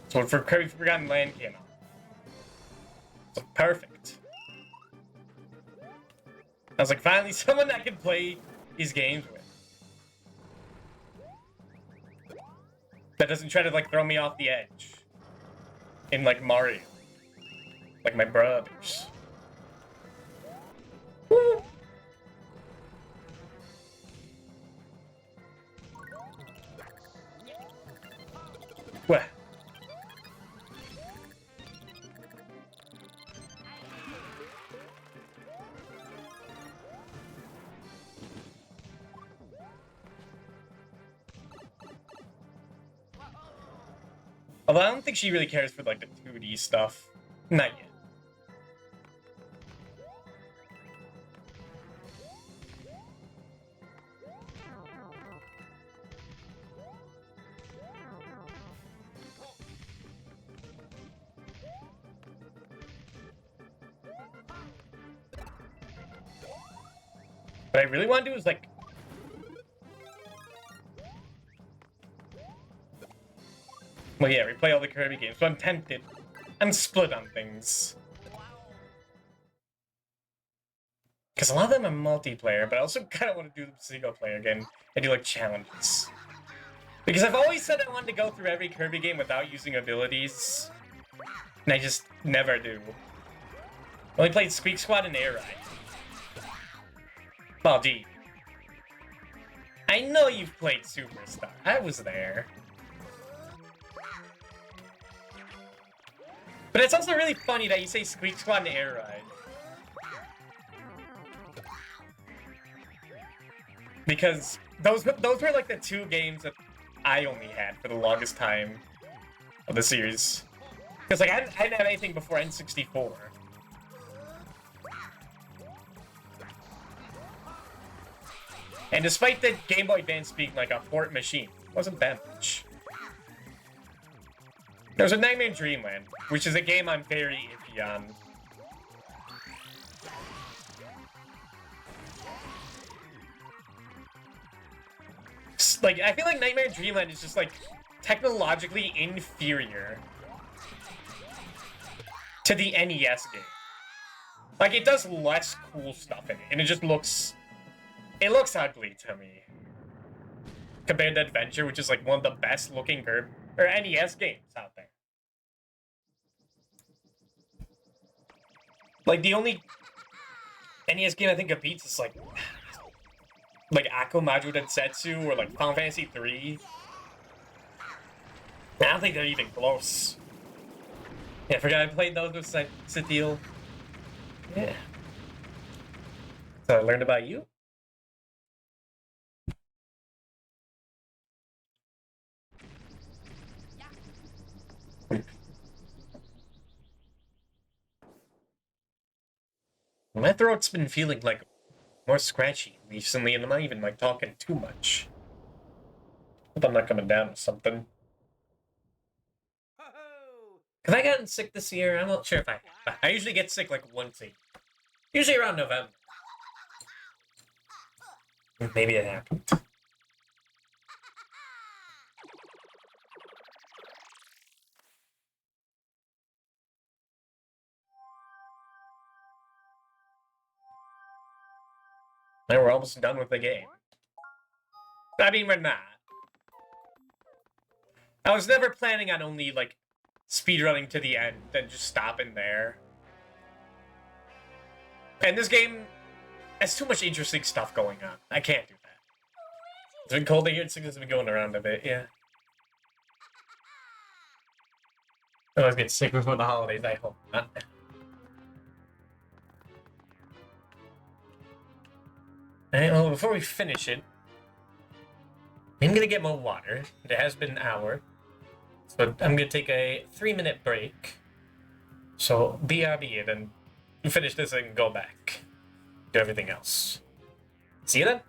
So for Kirby Forgotten Land came out. So perfect. I was like, finally someone I can play these games with. That doesn't try to, like, throw me off the edge. In, like, Mario. Like my brothers. Woo! What? Although I don't think she really cares for, like, the 2D stuff. Not yet. What I really want to do is, like... Well, yeah, replay all the Kirby games, so I'm tempted. I'm split on things. Because a lot of them are multiplayer, but I also kind of want to do the single player again and do, like, challenges. Because I've always said I wanted to go through every Kirby game without using abilities, and I just never do. I only played Squeak Squad and Air Ride. Oh, gee. I know you've played Superstar. I was there. But it's also really funny that you say Squeak Squad and Air Ride. Because those were like the two games that I only had for the longest time of the series. Because like I didn't have anything before N64. And despite the Game Boy Advance being like a port machine, it wasn't that much. There was a Nightmare in Dreamland, which is a game I'm very iffy on. Like, I feel like Nightmare in Dreamland is just, like, technologically inferior to the NES game. Like, it does less cool stuff in it, and it just looks... It looks ugly to me. Compared to Adventure, which is, like, one of the best-looking NES games out there. Like, the only NES game I think competes is, like Akomaju Densetsu or, like, Final Fantasy 3. I don't think they're even close. Yeah, I forgot I played those with Cithiel. Yeah. So I learned about you. My throat's been feeling, like, more scratchy recently, and I'm not even, like, talking too much. Hope I'm not coming down with something. Have I gotten sick this year? I'm not sure if I usually get sick, like, once a year. Usually around November. Maybe it happened. And we're almost done with the game. I mean, we're not. I was never planning on only, like, speedrunning to the end, then just stopping there. And this game has too much interesting stuff going on. I can't do that. It's been cold in here, it's been going around a bit, yeah. I always get sick before the holidays, I hope not. Alright, well, before we finish it, I'm gonna get more water. It has been an hour. So I'm gonna take a 3-minute break. So BRB it and finish this and go back to everything else. See you then.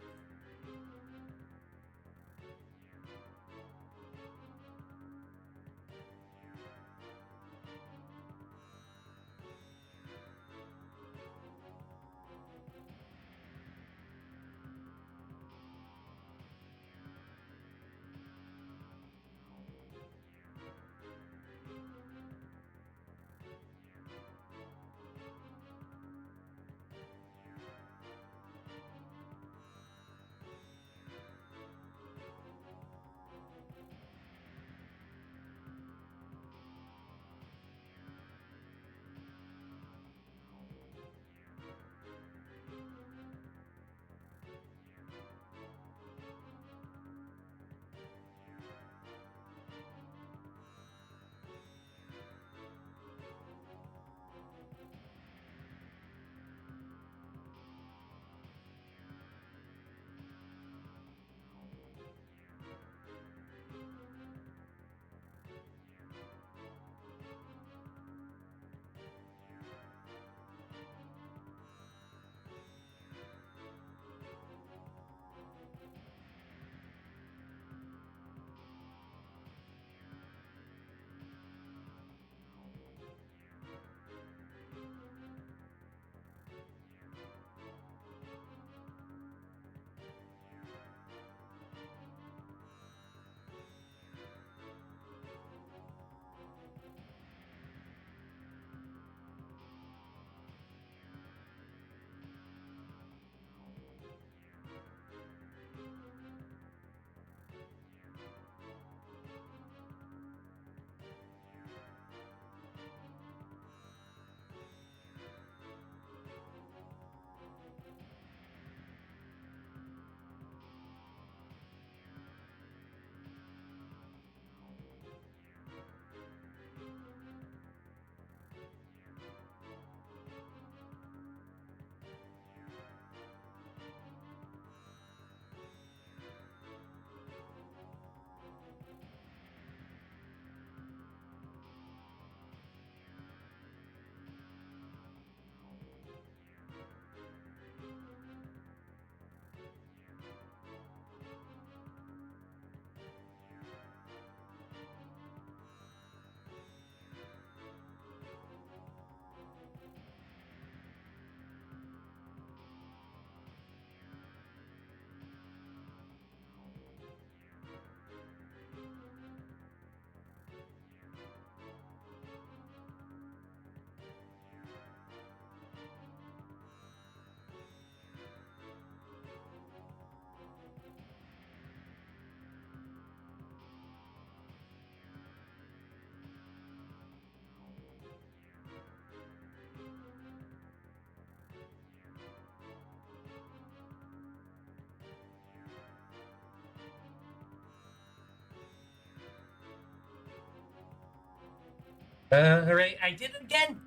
Alright, I did it again.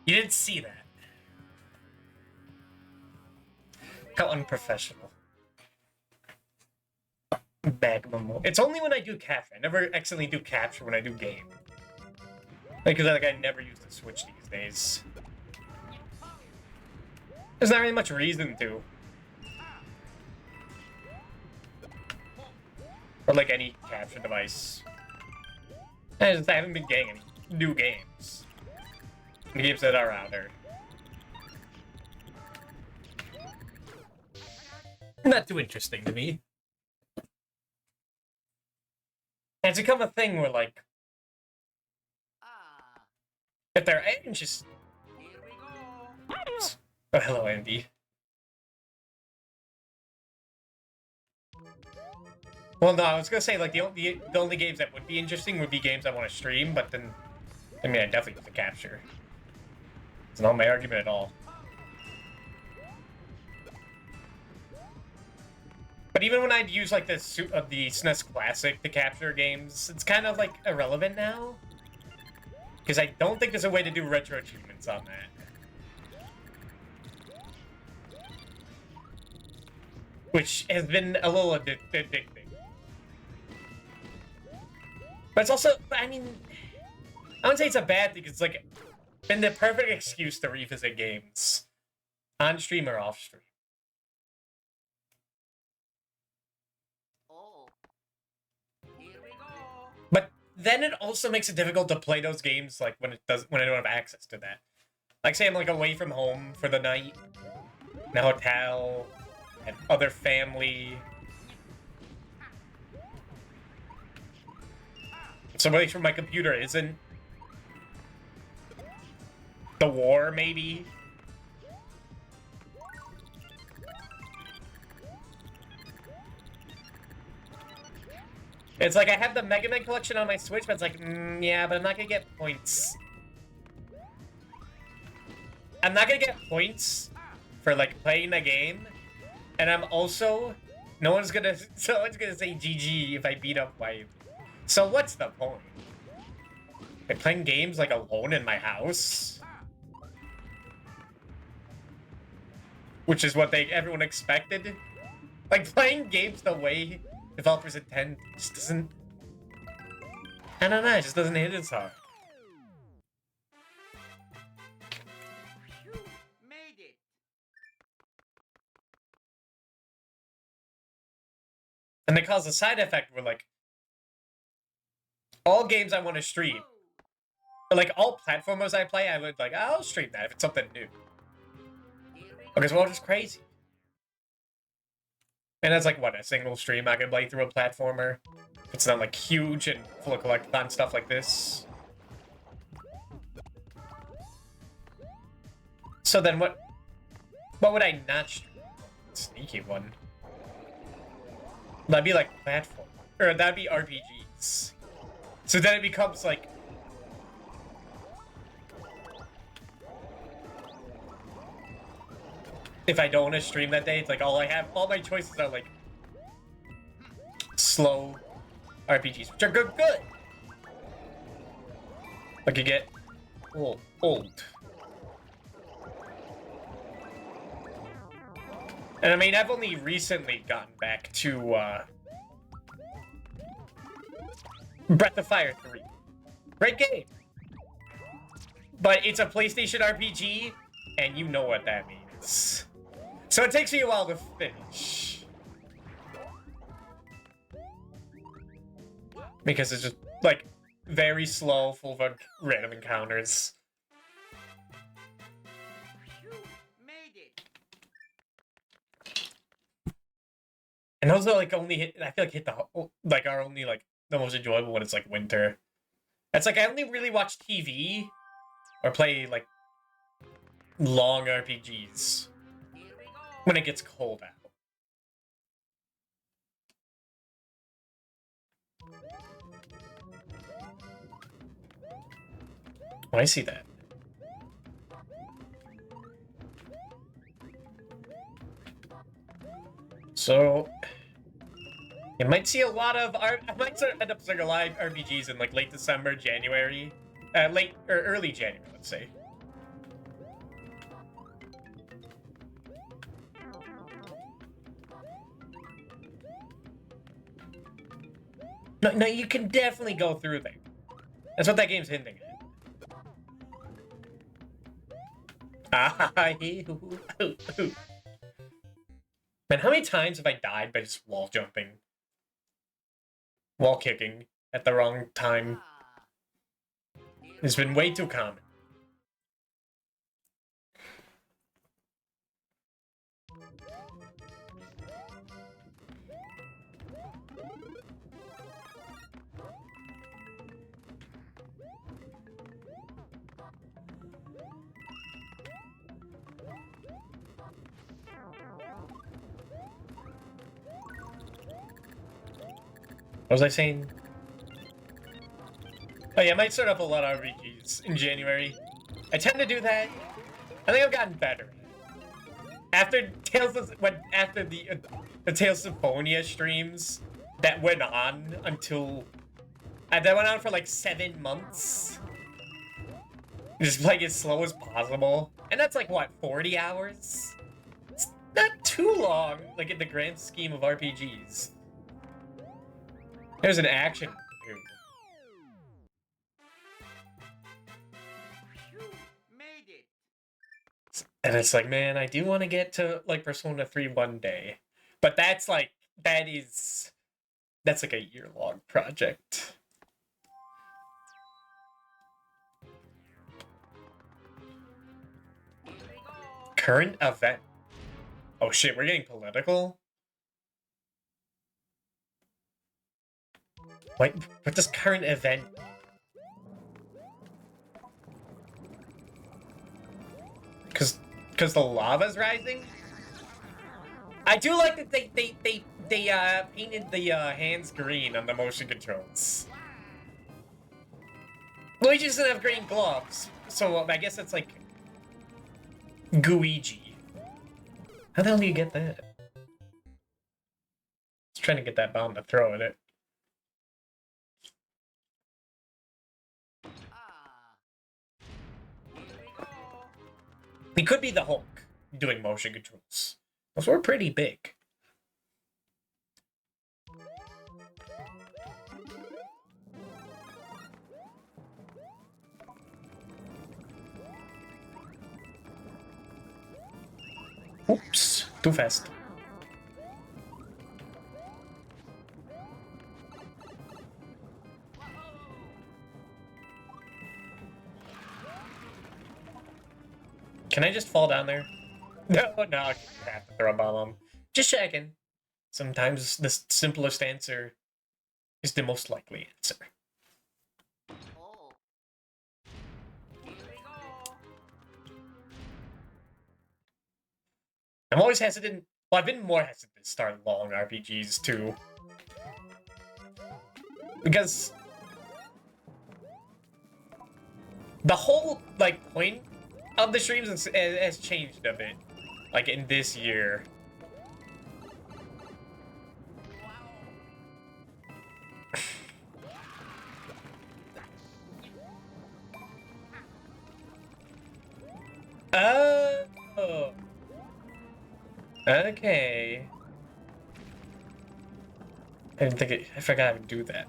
You didn't see that. How unprofessional. Bagmamo. It's only when I do capture. I never accidentally do capture when I do game. Because like, I never use the Switch these days. There's not really much reason to. Or like any capture device. I haven't been getting any new games. The games that are out there. Not too interesting to me. And it's become a thing where, like, if they're just... Here we go. Oh, hello, Andy. Well, no, I was gonna say like the only games that would be interesting would be games I want to stream, but then I mean I definitely get the capture. It's not my argument at all. But even when I'd use like the SNES Classic to capture games, it's kind of like irrelevant now. Because I don't think there's a way to do retro achievements on that. Which has been a little addicting. But it's also, I mean, I wouldn't say it's a bad thing, it's like been the perfect excuse to revisit games. On stream or off stream. Oh. Here we go. But then it also makes it difficult to play those games like when I don't have access to that. Like say I'm like away from home for the night, in a hotel, and other family. Somebody from my computer isn't. The war, maybe? It's like I have the Mega Man collection on my Switch, but it's like, yeah, but I'm not gonna get points. I'm not gonna get points for like playing the game, and I'm also someone's gonna say GG if I beat up wife. So what's the point? Like playing games like alone in my house, which is what everyone expected. Like playing games the way developers intend just doesn't. I don't know. It just doesn't hit as hard. Phew, made it. And they cause a side effect where like all games I want to stream, or like all platformers I play, I would like I'll stream that if it's something new. Because we're all just crazy. And that's like what, a single stream I can play through a platformer. It's not like huge and full of collectathon stuff like this. So then what would I not stream? Sneaky one. That'd be like platform. Or that'd be RPGs. So then it becomes like if I don't want to stream that day, it's like all my choices are like slow RPGs, which are good. Like you get old. And I mean, I've only recently gotten back to Breath of Fire 3. Great game. But it's a PlayStation RPG, and you know what that means. So it takes me a while to finish. Because it's just, like, very slow, full of random encounters. Phew, made it. And those are, like, only hit, I feel like, are only, like, the most enjoyable when it's, like, winter. It's like, I only really watch TV or play, like, long RPGs when it gets cold out. Oh, I see that. So, you might see a lot of I might end up seeing a lot of RPGs in like late December, January, late or early January, let's say. No, you can definitely go through there. That's what that game's hinting at. Man, how many times have I died by just wall jumping? Wall kicking at the wrong time. It's been way too common. What was I saying? Oh yeah, I might start up a lot of RPGs in January. I tend to do that. I think I've gotten better. After the Tales of Symphonia streams that went on until that went on for like 7 months. Just playing as slow as possible. And that's like what, 40 hours? It's not too long, like in the grand scheme of RPGs. There's an action. You made it. And it's like, man, I do want to get to like Persona 3 one day. But that's like that's like a year-long project. Here we go. Current event. Oh shit, we're getting political? What does current event? Cause the lava's rising? I do like that they painted the hands green on the motion controls. Luigi doesn't have green gloves, so I guess that's like Luigi. How the hell do you get that? Just trying to get that bomb to throw at it. Here we go. He could be the Hulk doing motion controls. Those were pretty big. Oops, too fast. Can I just fall down there? No, I have to throw a bomb on him. Just checking. Sometimes the simplest answer is the most likely answer. Oh. Here we go. I'm always hesitant. Well, I've been more hesitant to start long RPGs too. Because the whole like point of the streams has changed a bit. Like in this year. Oh. Okay. I didn't think it. I forgot I would do that.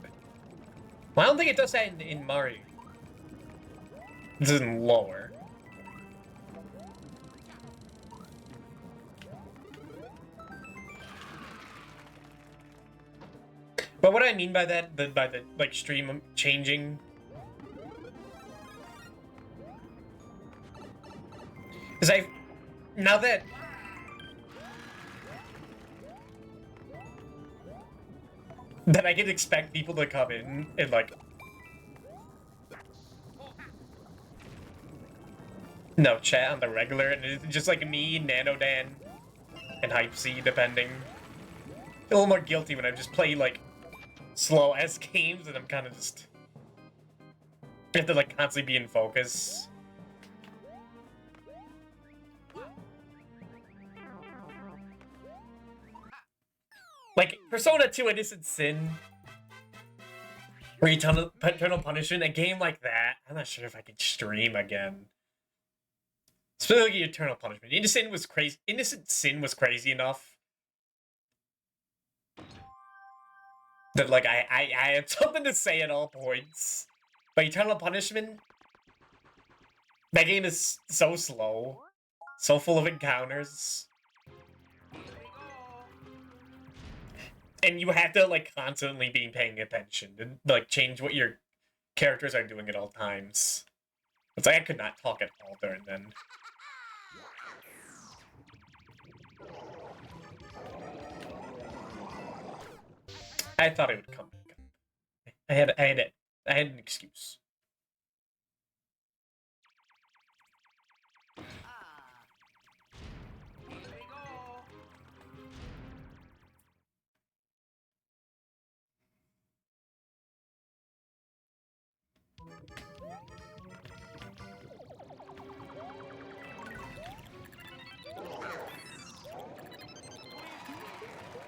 Well, I don't think it does that in Mario. This isn't lower. But what I mean by that, by the like stream changing, is now that I can expect people to come in and like no chat on the regular, and it's just like me, Nanodan, and Hype C, depending. A little more guilty when I just play like slow S games, and I'm kind of just I have to like constantly be in focus. Like Persona 2 Innocent Sin or Eternal Punishment, a game like that, I'm not sure if I could stream again. Specifically Eternal Punishment. Innocent Sin was crazy enough that like I had something to say at all points. But Eternal Punishment, that game is so slow, so full of encounters. And you have to like constantly be paying attention to like change what your characters are doing at all times. It's like I could not talk at all during then. I thought it would come back up. I had an excuse. Here we go. 。 . 。 . 。 . 。 . 。 . 。 . 。 . 。 . 。 . 。 。 。 。 。 。 。 . 。 。 。 。 。 。 。 。 。 。 。 。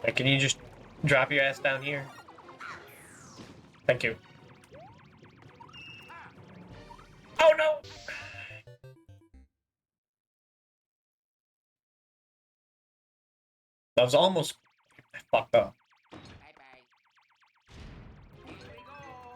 Hey, can you just drop your ass down here? Thank you. Oh no! That was almost fucked up. Bye-bye. Here we go.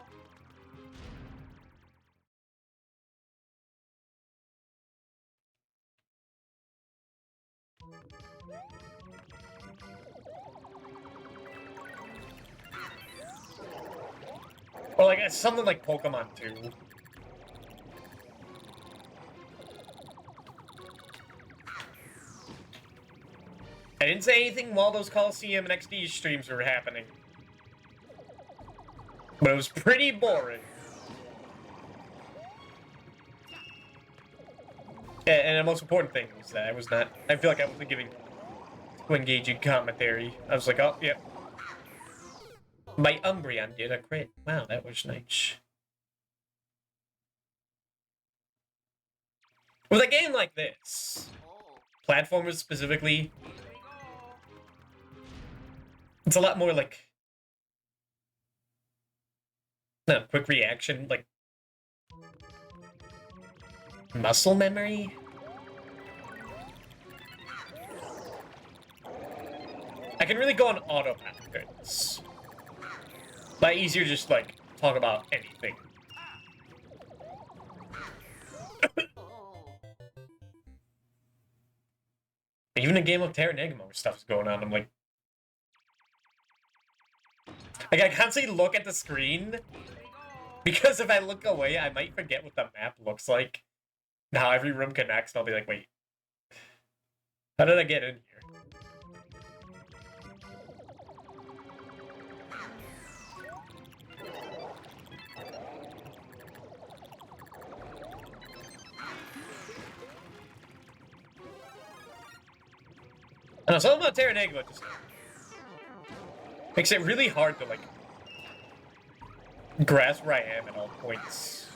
Or like it's something like Pokemon 2. I didn't say anything while those Coliseum and XD streams were happening. But it was pretty boring. And the most important thing was that I feel like I wasn't giving too engaging commentary. I was like, oh, yeah. My Umbreon did a crit. Wow, that was nice. With a game like this, Oh, platformers specifically, here we go. it's a lot more like no, quick reaction, like muscle memory. I can really go on autopilot. It's a lot easier to just like talk about anything. Oh, Even a game of Terranigma where stuff's going on, I'm like I constantly look at the screen here we go. because if I look away, I might forget what the map looks like. Now every room connects, and I'll be like, wait, how did I get in here? I know, something about Terranigma just makes it really hard to, like, grasp where I am at all points.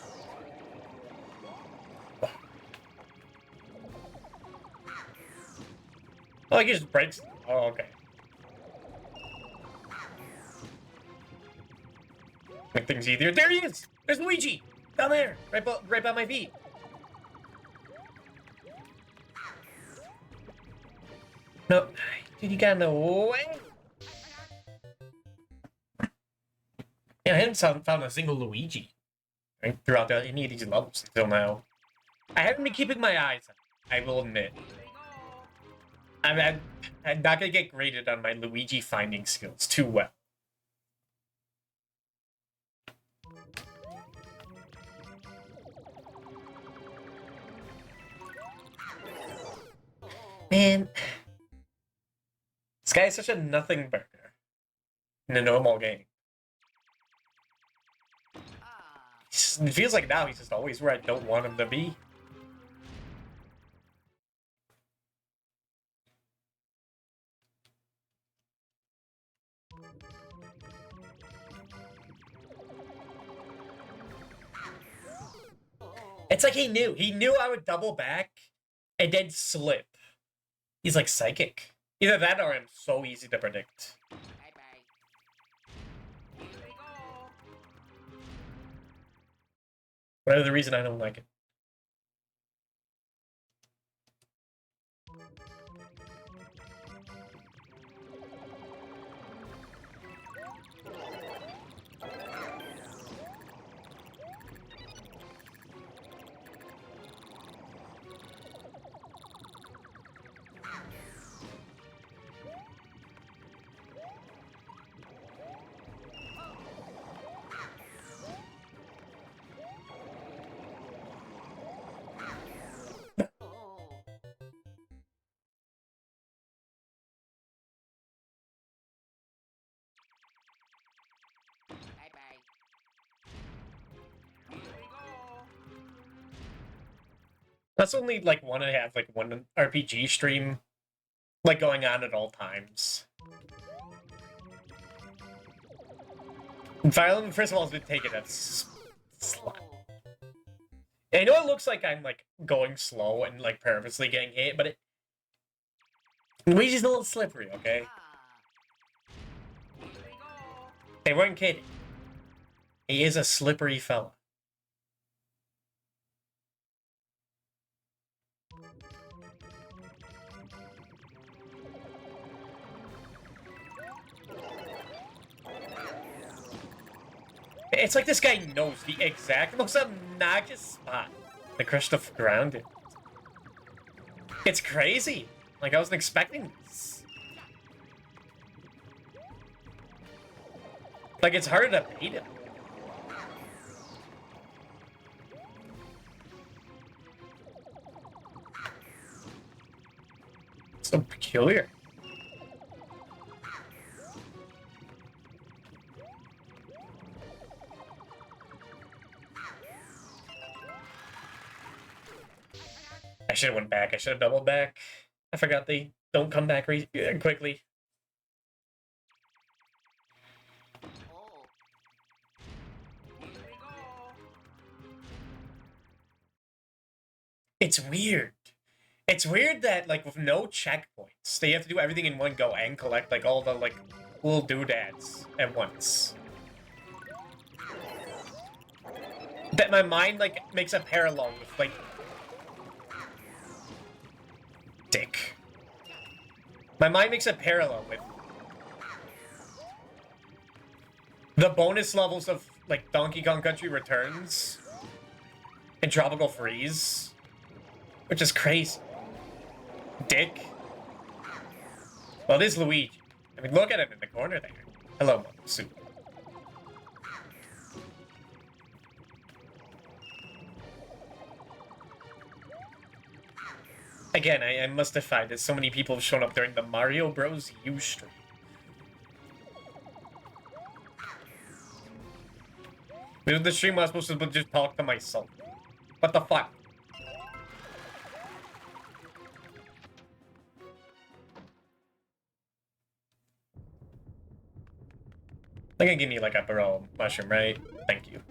Oh, he just breaks. Oh, okay. Make things easier. There he is! There's Luigi! Down there! Right by my feet. No. Dude, you got in the way? Yeah, I haven't found a single Luigi right, throughout any of these levels until now. I haven't been keeping my eyes on it, I will admit. I'm not gonna get graded on my Luigi finding skills too well. Man, this guy is such a nothing burger in a normal game. It feels like now he's just always where I don't want him to be. It's like he knew. He knew I would double back and then slip. He's like psychic. Either that or I'm so easy to predict. Bye-bye. Here we go. Whatever the reason, I don't like it. Oh, bye-bye. Here we go. That's only like one and a half, like one RPG stream, like going on at all times. And Fire Emblem, first of all, has been taken as slot. I know it looks like I'm like going slow and like purposely getting hit, but Luigi's a little slippery, okay? Here we go. They weren't kidding. He is a slippery fella. It's like this guy knows the exact most obnoxious spot to crush the ground in. It's crazy. Like, I wasn't expecting this. Like, it's hard to beat him. So peculiar. I should have went back. I should have doubled back. I forgot they don't come back quickly. Oh. Here we go. It's weird. It's weird that, like, with no checkpoints, they have to do everything in one go and collect, like, all the, like, little doodads at once. That my mind, like, makes a parallel with, like... Dick. My mind makes a parallel with... the bonus levels of, like, Donkey Kong Country Returns and Tropical Freeze. Which is crazy. Dick. Well, it is Luigi. I mean, look at him in the corner there. Hello, Suit. Again, I must defy that so many people have shown up during the Mario Bros. U stream. Because the stream was supposed to just talk to myself. What the fuck? They're gonna give me like a burrow mushroom, right? Thank you.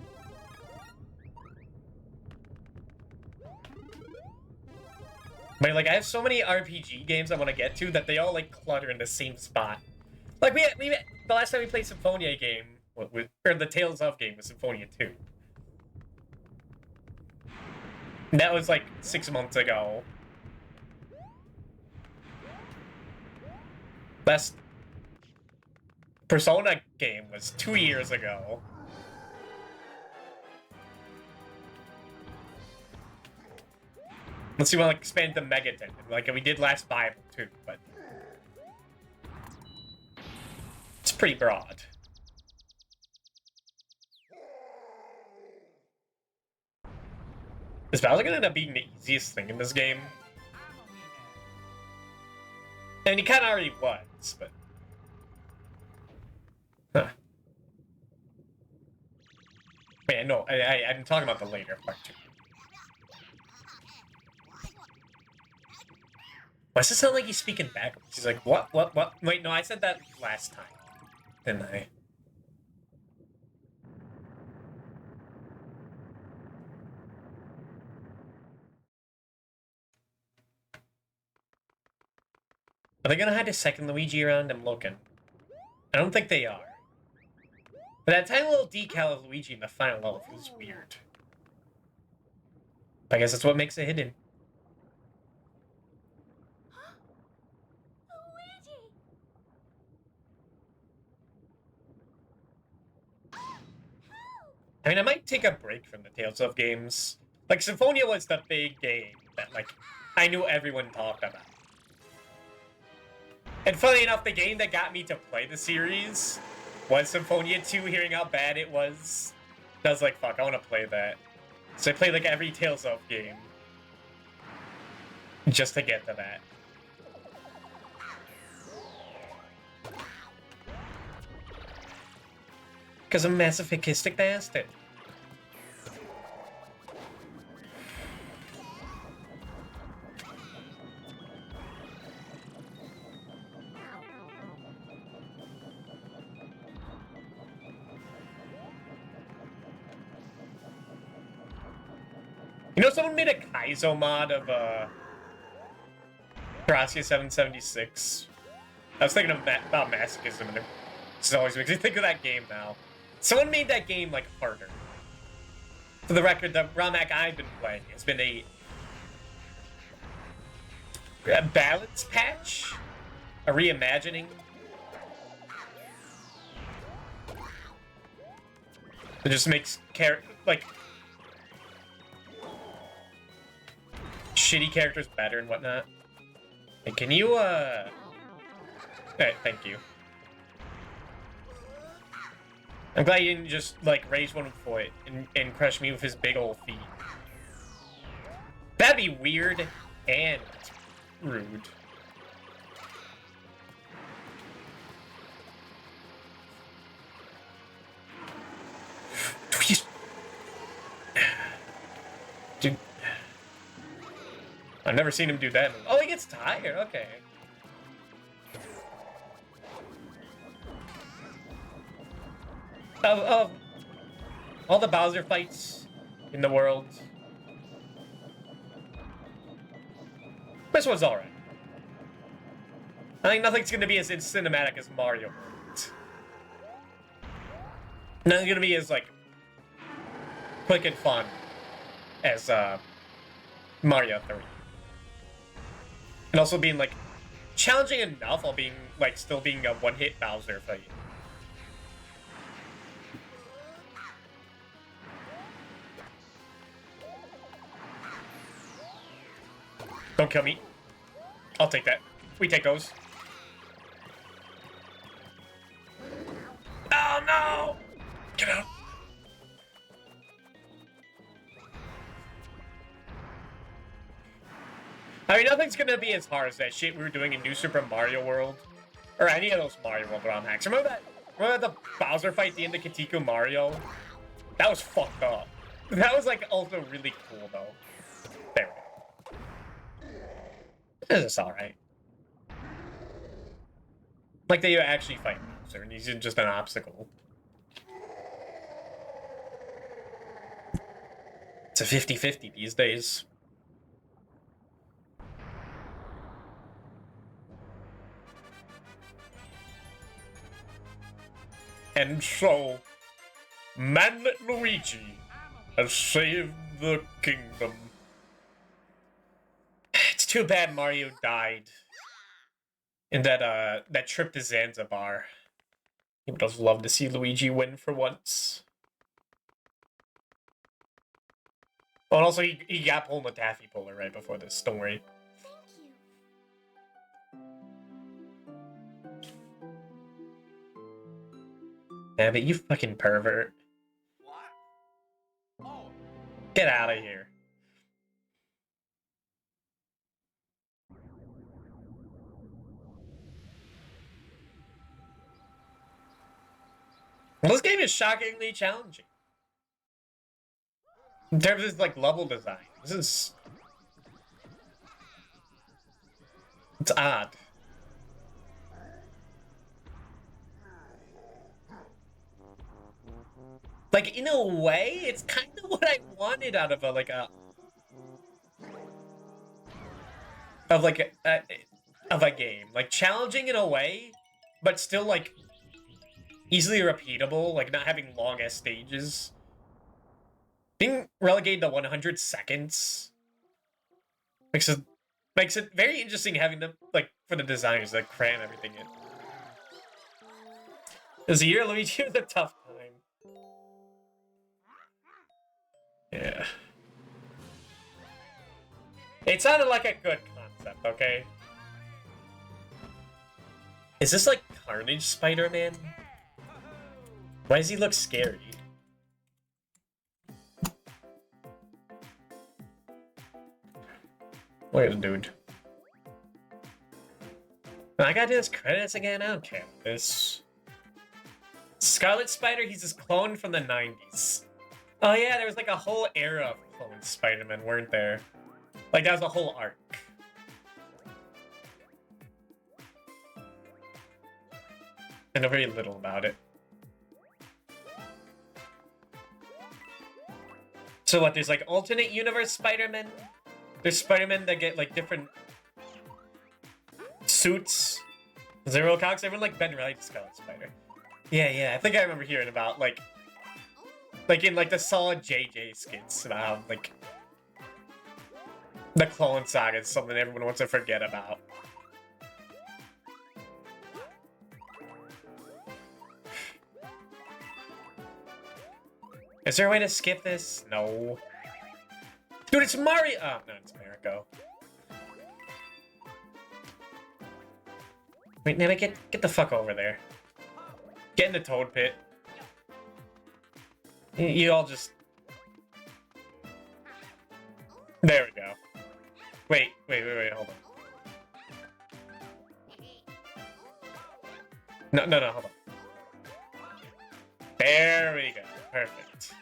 But like, I have so many RPG games I want to get to that they all like clutter in the same spot. Like we the last time we played Symphonia game or the Tales of game was Symphonia 2. And that was like 6 months ago. Last Persona game was 2 years ago. Let's see, we'll expand the Megaton, like we did last Bible too, but it's pretty broad. Is Bowser gonna end up being the easiest thing in this game? I mean, he kind of already was, but... Huh. Wait, no, I'm talking about the later part too. Why does it sound like he's speaking backwards? He's like, what? Wait, no, I said that last time, didn't I? Are they gonna hide a second Luigi around? I'm looking. I don't think they are. But that tiny little decal of Luigi in the final level feels weird. I guess that's what makes it hidden. Luigi! I mean, I might take a break from the Tales of games. Like, Symphonia was the big game that, like, I knew everyone talked about. And funny enough, the game that got me to play the series was Symphonia 2, hearing how bad it was. I was like, fuck, I want to play that. So I played, like, every Tales of game. Just to get to that. Because I'm a masochistic bastard. You know, someone made a Kaizo mod of Gracia 776. I was thinking of about masochism, and it always makes me think of that game now. Someone made that game like harder. For the record, the ROM-hack I've been playing has been a balance patch, a reimagining. It just makes shitty characters better and whatnot. Hey, can you Hey, thank you. I'm glad you didn't just like raise one foot and crush me with his big old feet. That'd be weird and rude. Dude, I've never seen him do that. Oh, he gets tired. Okay. Of all the Bowser fights in the world, this one's alright. I think nothing's gonna be as cinematic as Mario World. Nothing's gonna be as like quick and fun as Mario 3. And also being like challenging enough while being like still being a one-hit Bowser fight. Don't kill me. I'll take that. We take those. Oh no! Get out. I mean, nothing's gonna be as hard as that shit we were doing in New Super Mario World. Or any of those Mario World ROM hacks. Remember the Bowser fight at the end of Katiko Mario? That was fucked up. That was like also really cool though. There we go. This is alright. Like they actually fight Bowser and he's just an obstacle. It's a 50-50 these days. And so, Manlet Luigi has saved the kingdom. It's too bad Mario died in that trip to Zanzibar. He would have loved to see Luigi win for once. Oh, and also he got pulled in the taffy puller right before this. Don't worry. Yeah, but you fucking pervert. What? Oh. Get out of here. Well, this game is shockingly challenging. In terms of like level design. It's odd. Like, in a way, it's kind of what I wanted out of a game. Like, challenging in a way, but still, like, easily repeatable, like, not having long-ass stages. Being relegated to 100 seconds makes it very interesting having to, like, for the designers, like, cram everything in. It was a year Luigi was a tough time. Yeah. It sounded like a good concept, okay? Is this like Carnage Spider-Man? Why does he look scary? Look at the dude. I gotta do his credits again? I don't care. This Scarlet Spider, he's his clone from the 90s. Oh yeah, there was like a whole era of clone Spider-Man, weren't there? Like that was a whole arc. I know very little about it. So what, there's like alternate universe Spider-Man? There's Spider-Man that get like different suits. Zero Cox, everyone like Ben Riley Scarlet Spider. Yeah, I think I remember hearing about like in like the solid JJ skits about how like the Clone Saga is something everyone wants to forget about. Is there a way to skip this? No. Dude, it's Mario! Oh, no, it's Mariko. Wait, Nana, get the fuck over there. Get in the Toad Pit. You all just... There we go. Wait, hold on. No, hold on. There we go. Perfect.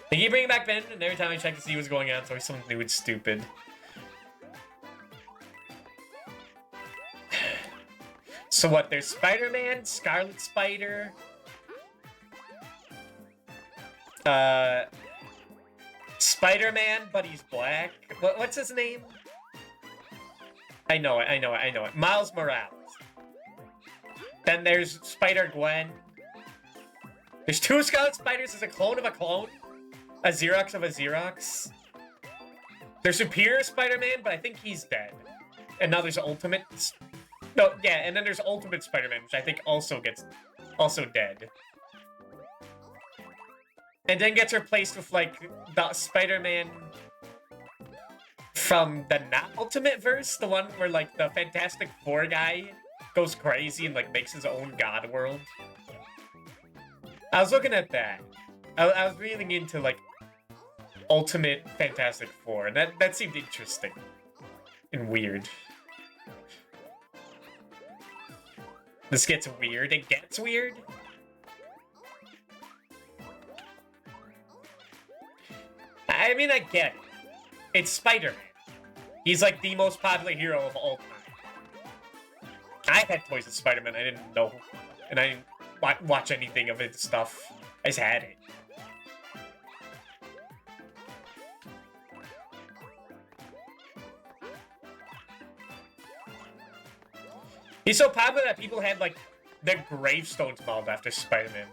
They keep bringing back Ben, and every time I check to see what's going on, it's always something new and stupid. So what, there's Spider-Man, Scarlet Spider, Spider-Man, but he's black. What's his name? I know it. Miles Morales. Then there's Spider-Gwen. There's two Scarlet Spiders. There's a clone of a clone. A Xerox of a Xerox. There's Superior Spider-Man, but I think he's dead. And now there's Ultimate... No, yeah, and then there's Ultimate Spider-Man, which I think also dead. And then gets replaced with, like, the Spider-Man from the not Ultimate verse, the one where, like, the Fantastic Four guy goes crazy and, like, makes his own god world. I was looking at that. I was reading into, like, Ultimate Fantastic Four, and that seemed interesting. And weird. This gets weird. It gets weird? I mean, I get it. It's Spider-Man. He's like the most popular hero of all time. I had toys of Spider-Man. I didn't know. And I didn't watch anything of his stuff. I just had it. He's so popular that people had, like, their gravestones modeled after Spider-Man.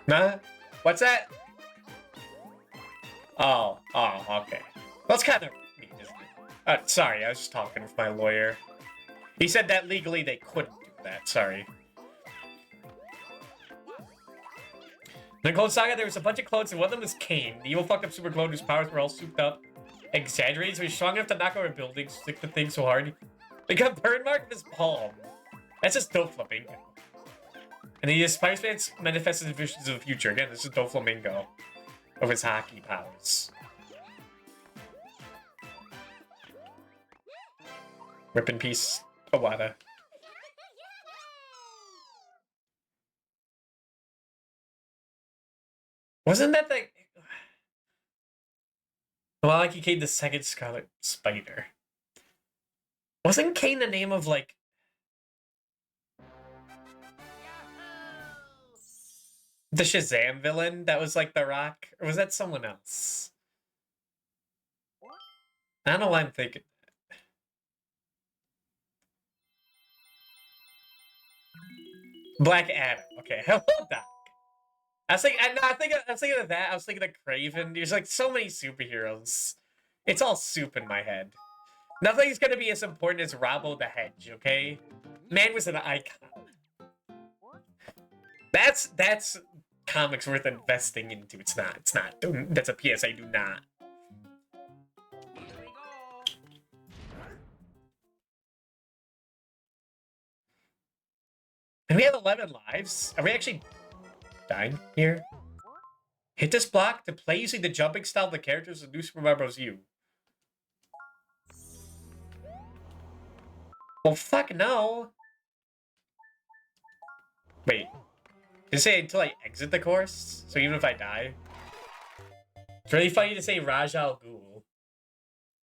Nah? What's that? Oh, okay. That's kind of mean, isn't it? Sorry, I was just talking with my lawyer. He said that legally they couldn't do that, sorry. In the Clone Saga, there was a bunch of clones, and one of them was Kane, the evil fucked up super clone whose powers were all souped up, exaggerated, so he's strong enough to knock over buildings, stick the thing so hard. They got burn mark in his palm. That's just Doflamingo. And he aspires fans manifests his visions of the future. Again, this is Doflamingo of his hockey powers. Rip in peace, Awada. Wasn't that the... Well, like he came the second Scarlet Spider. Wasn't Kane the name of, like... the Shazam villain that was, like, The Rock? Or was that someone else? I don't know why I'm thinking that. Black Adam. Okay, hello, Doc. I was thinking of that. I was thinking of Kraven. There's, like, so many superheroes. It's all soup in my head. Nothing's gonna be as important as Robbo the Hedge, okay? Man was an icon. That's comics worth investing into. It's not. That's a PSA, do not. And we have 11 lives? Are we actually dying here? Hit this block to play using the jumping style of the characters of New Super Mario Bros. U. Well, fuck no. Wait. Did it say until I exit the course? So even if I die? It's really funny to say Raj Al Ghul.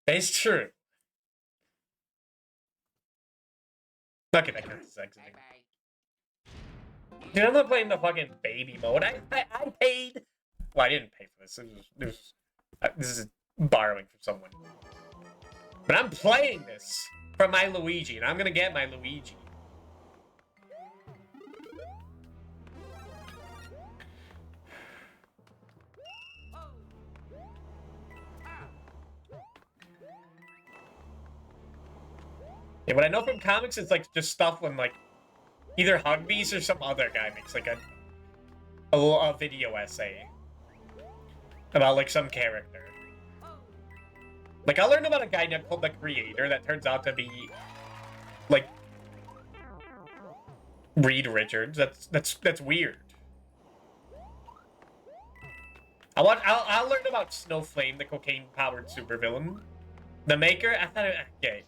That is true. Okay, that counts as exiting. Dude, I'm not playing the fucking baby mode. I paid Well, I didn't pay for this. This is borrowing from someone. But I'm playing this for my Luigi, and I'm gonna get my Luigi. Yeah, what I know from comics is like just stuff when like either Hugbeast or some other guy makes like a video essay about like some character. Like I'll learn about a guy called the Creator that turns out to be like Reed Richards. That's weird. I'll learn about Snowflame, the cocaine-powered supervillain. The Maker. I thought okay.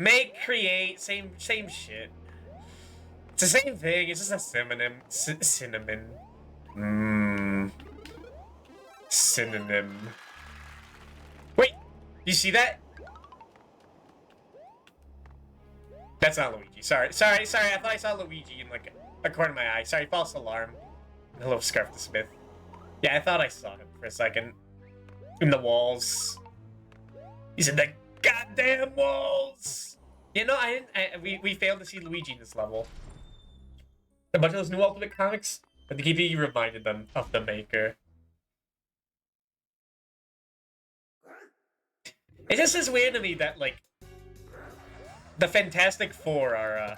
Make, create, same shit. It's the same thing. It's just a synonym. Cinnamon. Synonym. Wait, you see that? That's not Luigi. Sorry. I thought I saw Luigi in like a corner of my eye. Sorry, false alarm. Hello, Scarf the Smith. Yeah, I thought I saw him for a second. In the walls. He's in the goddamn walls! You know, we failed to see Luigi in this level. A bunch of those new Ultimate comics, but to keep you reminded them of the Maker. It just is weird to me that, like, the Fantastic Four are,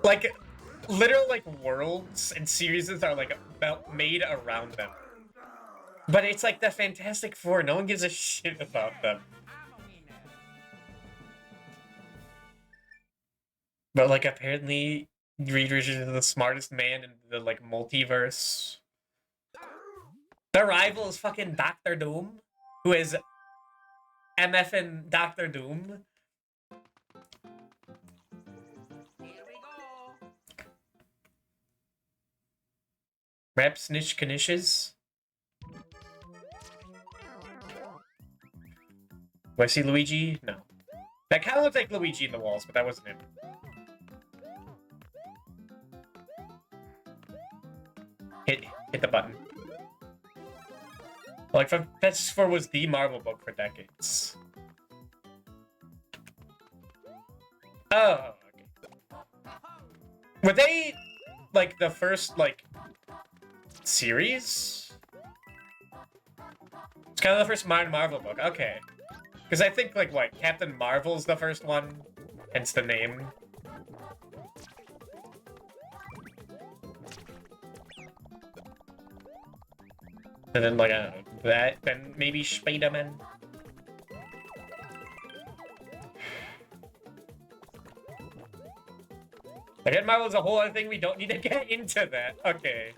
like, literal, like, worlds and series are, like, made around them. But it's like the Fantastic Four, no one gives a shit about them. But, like, apparently, Reed Richards is the smartest man in the, like, multiverse. Their rival is fucking Doctor Doom, who is MF and Doctor Doom. Here we go. Rap Snitch Knishes. Do I see Luigi? No. That kind of looked like Luigi in the walls, but that wasn't him. Hit the button. Like, Fantastic Four was the Marvel book for decades. Oh, okay. Were they, like, the first, like, series? It's kind of the first modern Marvel book. Okay. Because I think, like, what, Captain Marvel's the first one? Hence the name. And then, like, I don't know, that, then maybe Spider-Man. Again, Marvel's a whole other thing, we don't need to get into that. Okay.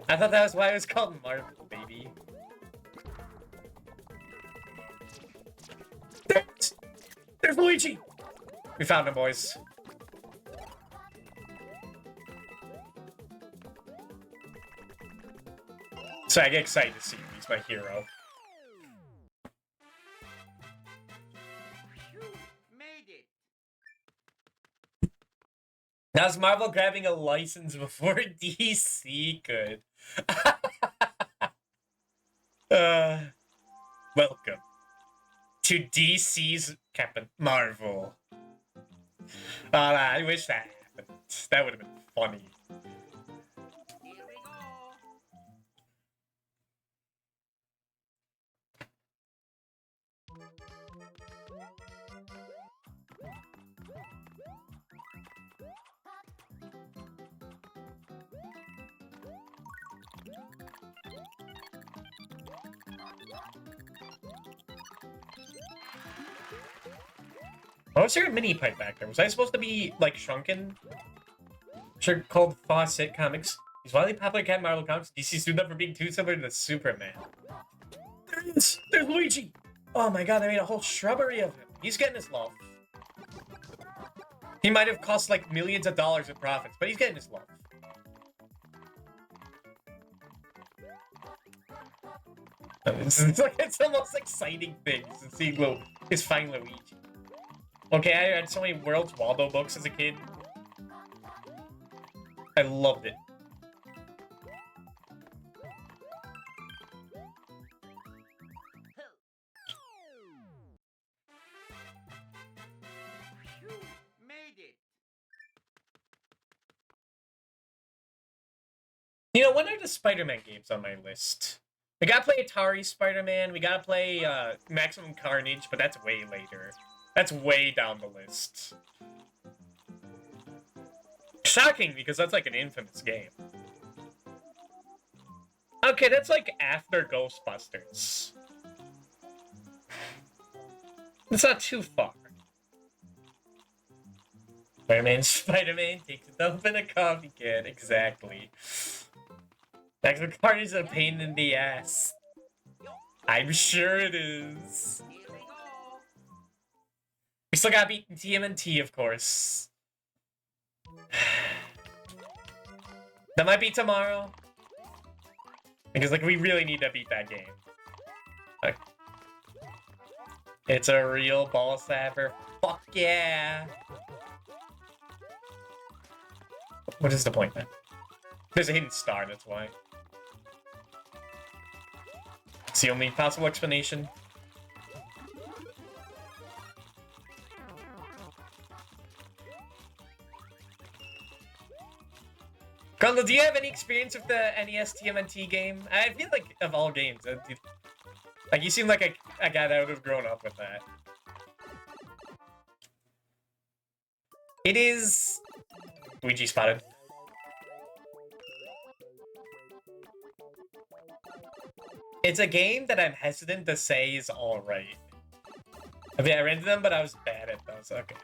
I thought that was why it was called Marvel, baby. There's Luigi! We found him, boys. So I get excited to see him. He's my hero. Phew, made it. How's Marvel grabbing a license before DC could? Welcome to DC's Captain Marvel. I wish that happened. That would have been funny. Here we go. Why was there a mini pipe back there? Was I supposed to be, like, shrunken? Sure, called Fawcett Comics. He's widely popular cat Marvel Comics. DC sued them for being too similar to Superman. There he is! There's Luigi! Oh my god, they made a whole shrubbery of him. He's getting his love. He might have cost, like, millions of dollars in profits, but he's getting his love. It's the most exciting thing to see his fine Luigi. Okay, I had so many World's Waldo books as a kid. I loved it. You made it. You know, when are the Spider-Man games on my list? We gotta play Atari Spider-Man, we gotta play Maximum Carnage, but that's way later. That's way down the list. Shocking, because that's like an infamous game. Okay, that's like after Ghostbusters. It's not too far. Spider-Man takes it up in a coffee can. Exactly. Maximum Carnage is a pain in the ass. I'm sure it is. Here we go. We still gotta beat TMNT, of course. That might be tomorrow. Because, like, we really need to beat that game. Okay. It's a real ball slapper. Fuck yeah! What is the point, then? There's a hidden star, that's why. It's the only possible explanation. Grundle, do you have any experience with the NES TMNT game? I feel like, of all games, like, you seem like a guy that would have grown up with that. It is... Luigi spotted. It's a game that I'm hesitant to say is alright. I mean, I rented them, but I was bad at those. Okay.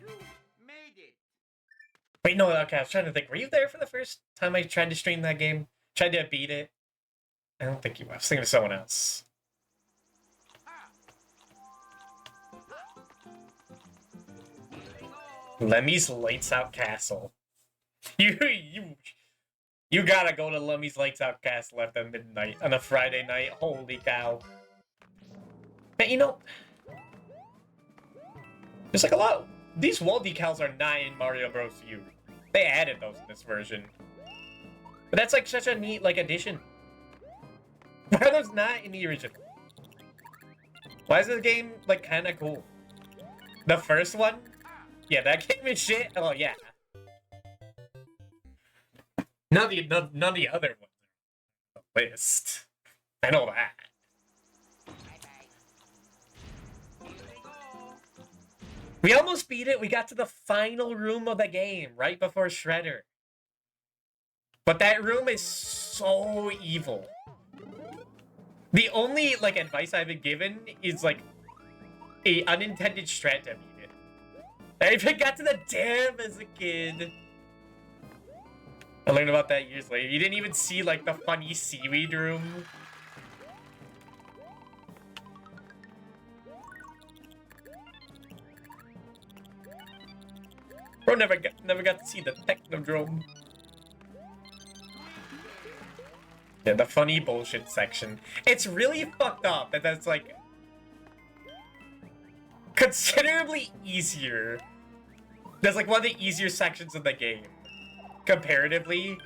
You made it. Wait, no, okay, I was trying to think. Were you there for the first time I tried to stream that game? Tried to beat it? I don't think you were. I was thinking of someone else. Here we go. Lemmy's Lights Out Castle. You gotta go to Lemmy's Lights Out Castle after midnight on a Friday night. Holy cow. But you know, there's like a lot. These wall decals are not in Mario Bros. U. They added those in this version. But that's like such a neat like addition. Why are those not in the original? Why is this game like kind of cool? The first one? Yeah, that game is shit. Oh yeah. None of the other ones are on the list. I know that. Bye-bye. Here we go. We almost beat it. We got to the final room of the game right before Shredder. But that room is so evil. The only like advice I've been given is like a unintended strat to beat it. I even got to the dam as a kid. I learned about that years later. You didn't even see like the funny seaweed room. Bro never got to see the Technodrome. Yeah, the funny bullshit section. It's really fucked up that that's like considerably easier. That's like one of the easier sections of the game. Comparatively.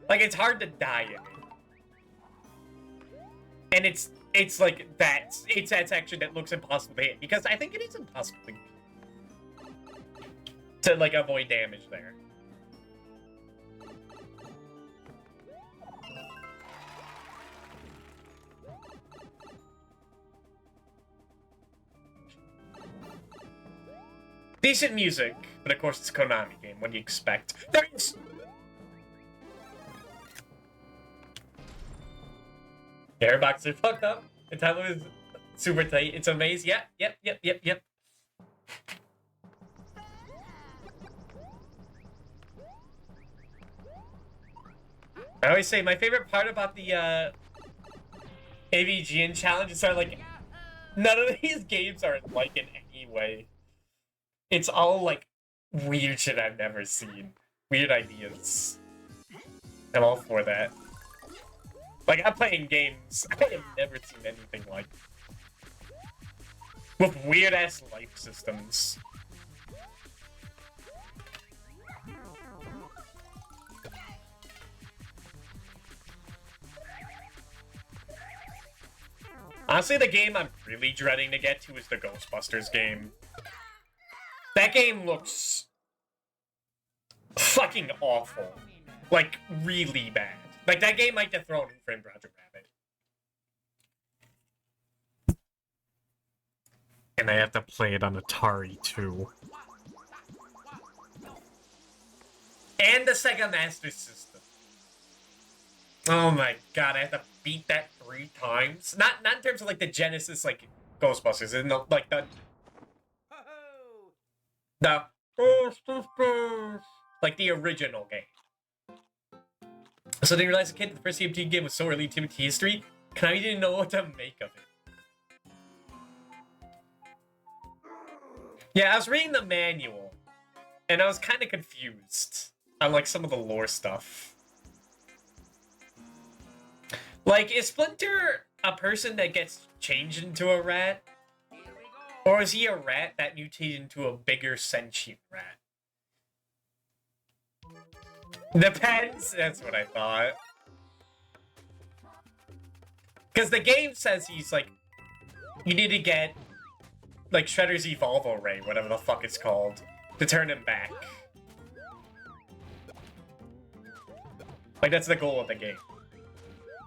Like it's hard to die in it. And it's like that section that looks impossible to hit. Because I think it is impossible to like avoid damage there. Decent music, but of course it's a Konami game. What do you expect? There is. The airbox are fucked up. The title is super tight. It's a maze. Yep. I always say my favorite part about the AVGN challenge is that like none of these games are like in any way. It's all like weird shit I've never seen. Weird ideas. I'm all for that. Like, I'm playing games I have never seen anything like. With weird-ass life systems. Honestly, the game I'm really dreading to get to is the Ghostbusters game. That game looks fucking awful. Like, really bad. Like, that game might dethrone Who Framed Roger Rabbit. And I have to play it on Atari, too. And the Sega Master System. Oh my god, I have to beat that 3 times. Not in terms of, like, the Genesis, like, Ghostbusters. And the, like, the... The... Like, the original game. So they realized the kid, the first TMT game was so early in TMT history, Konami didn't know what to make of it. Yeah, I was reading the manual, and I was kind of confused on, like, some of the lore stuff. Like, is Splinter a person that gets changed into a rat? Or is he a rat that mutated into a bigger sentient rat? Depends. That's what I thought. Because the game says he's like, you need to get like Shredder's Evolvo Ray, whatever the fuck it's called, to turn him back. Like that's the goal of the game.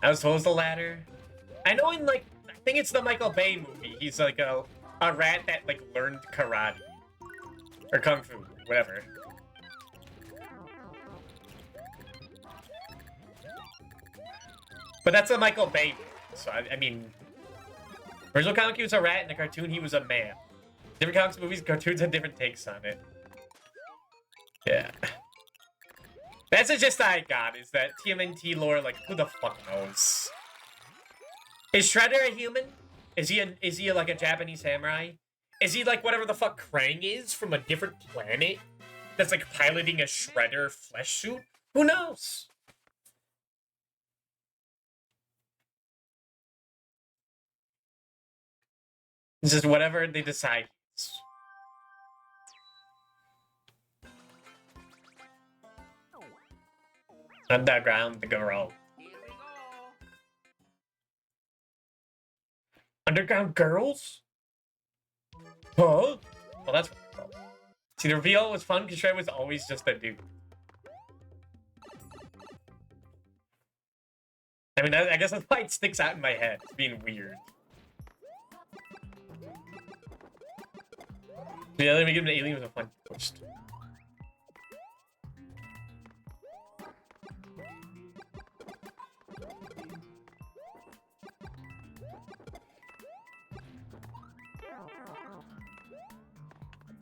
I was told it's the latter. I know in like, I think it's the Michael Bay movie. He's like a rat that like learned karate or kung fu, whatever. But that's a Michael Bay movie, so I mean... Original comic, he was a rat, in the cartoon, he was a man. Different comics, movies, cartoons have different takes on it. Yeah. That's the gist I got, is that TMNT lore, like, who the fuck knows? Is Shredder a human? Is he like a Japanese samurai? Is he like whatever the fuck Krang is from a different planet? That's like piloting a Shredder flesh suit? Who knows? It's just whatever they decide. Underground the girl. Underground girls? Huh? Well, that's what they're called. See, the reveal was fun because Shredder was always just a dude. I mean, I guess that's why it sticks out in my head. It's being weird. Yeah, let me give him the alien with a fun twist.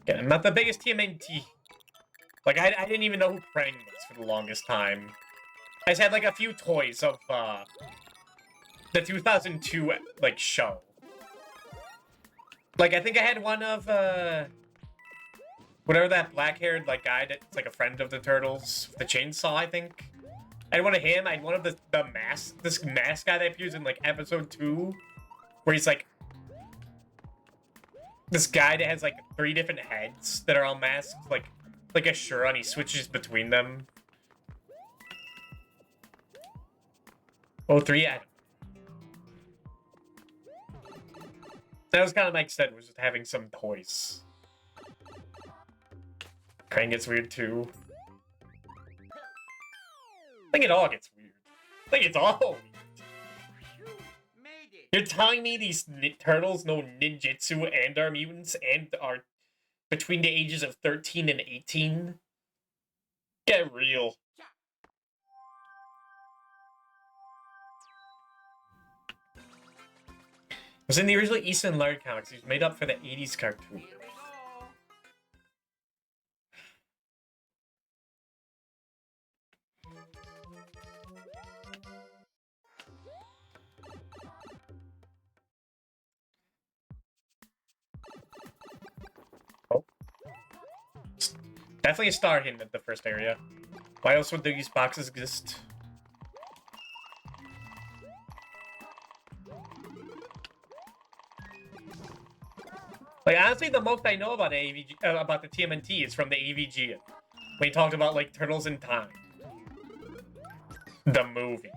Yeah, I'm not the biggest TMNT. Like, I didn't even know who Krang was for the longest time. I just had, like, a few toys of, the 2002, like, show. Like, I think I had one of, whatever that black-haired, like, guy that's, like, a friend of the Turtles. The chainsaw, I think. I had one of him. I had one of this mask guy that appears in, like, episode 2. Where he's, like... This guy that has, like, 3 different heads that are all masked. Like a Shura, and he switches between them. Oh, 3, yeah. That was kind of my extent, was just having some toys. Krang gets weird too. I think it all gets weird. I think it's all weird. You're telling me these turtles know ninjutsu and are mutants and are between the ages of 13 and 18? Get real. It was in the original Easton Laird comics. He was made up for the 80s cartoon. Oh. Definitely a star hidden at the first area. Why else would these boxes exist? Like, honestly, the most I know about AVG, about the TMNT is from the AVG. When he talked about, like, Turtles in Time. The movie.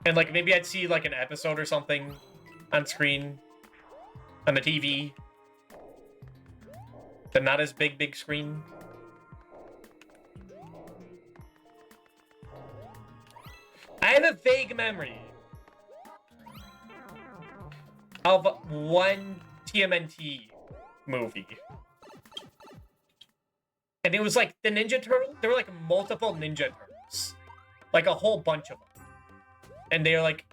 And, like, maybe I'd see, like, an episode or something on screen. On the TV. The not as big screen. I have a vague memory of one TMNT movie. And it was like the Ninja Turtle. There were like multiple Ninja Turtles. Like a whole bunch of them. And they were like,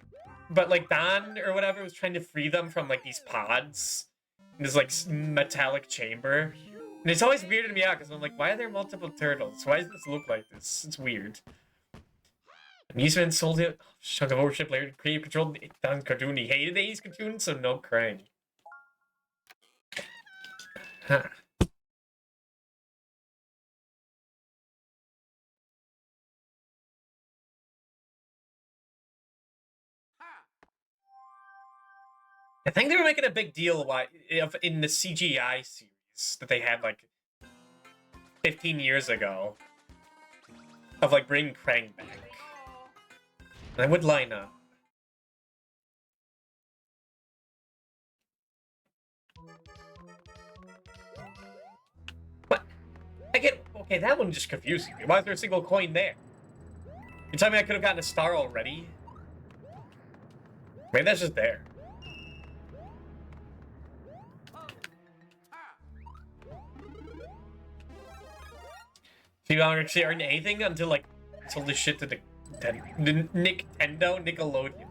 but like Don or whatever was trying to free them from like these pods. In this like metallic chamber. And it's always weirded me out because I'm like, why are there multiple turtles? Why does this look like this? It's weird. Amusement sold it. Chunk of ownership later. Creative control. Don's cartoon. He hated the 80s cartoon, so no crying. Huh. I think they were making a big deal in the CGI series that they had like 15 years ago of like bringing Krang back. And I would line up. What? Okay, that one just confusing me. Why is there a single coin there? You telling me I could have gotten a star already? Maybe that's just there. So you don't actually earn anything until like sold this shit to the Nickelodeon.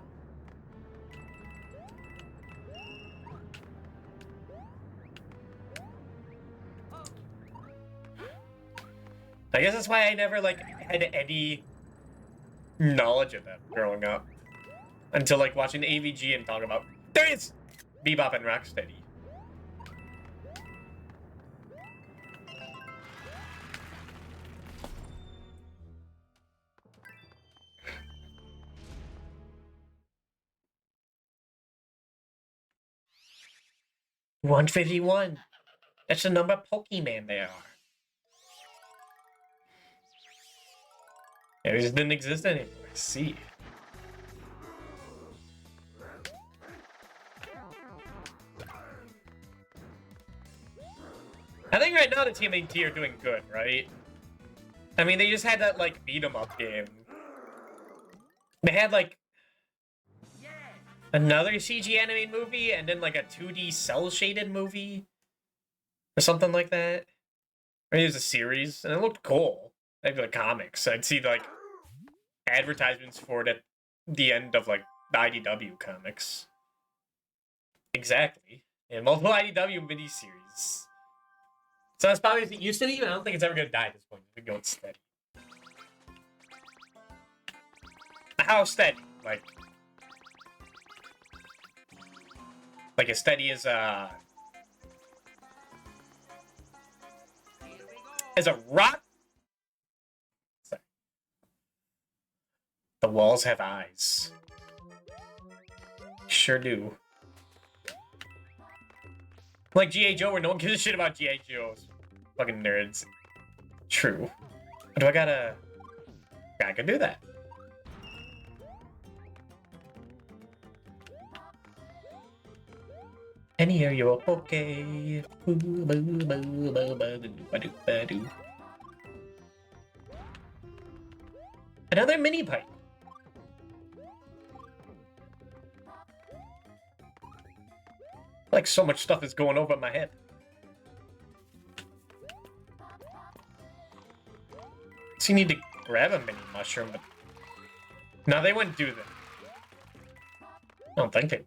I guess that's why I never like had any knowledge of that growing up until like watching AVG and talking about there is Bebop and Rocksteady. $151. That's the number of Pokemon they are. Yeah, they just didn't exist anymore. I see. I think right now the TMNT are doing good, right? I mean, they just had that, like, beat-em-up game. They had, like, another CG animated movie, and then, like, a 2D cel-shaded movie. Or something like that. Maybe it was a series, and it looked cool. Maybe like comics. I'd see, like, advertisements for it at the end of, like, the IDW comics. Exactly. And multiple IDW miniseries. So that's probably as it used to be, but I don't think it's ever going to die at this point. It's going steady. How steady? Like as steady as a rock? Sorry. The walls have eyes. Sure do. Like G.I. Joe, where no one gives a shit about G.I. Joe's. Fucking nerds. True. Do I gotta... Yeah, I can do that. Any are you okay? Another mini pipe. Like so much stuff is going over my head. So you need to grab a mini mushroom, but no, they wouldn't do that. I don't think they would.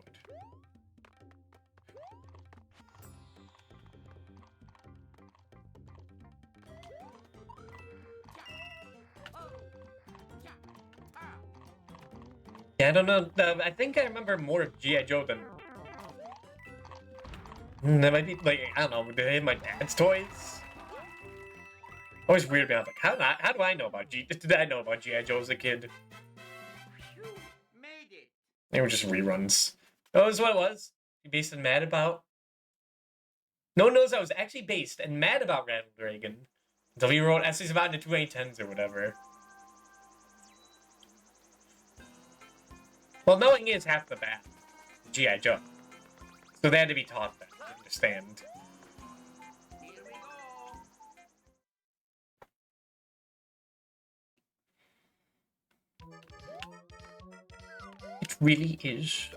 Yeah, I don't know. I think I remember more of G.I. Joe than... That might be, like, I don't know, did they have my dad's toys? Always weird me out, like, how do I know about did I know about G.I. Joe as a kid? You made it. They were just reruns. That was what it was. You based and mad about. No one knows I was actually based and mad about Ronald Reagan until he wrote essays about it in the 2010s or whatever. Well, knowing is half the battle. G.I. Joe. So they had to be taught that to understand. Here we go. It really is.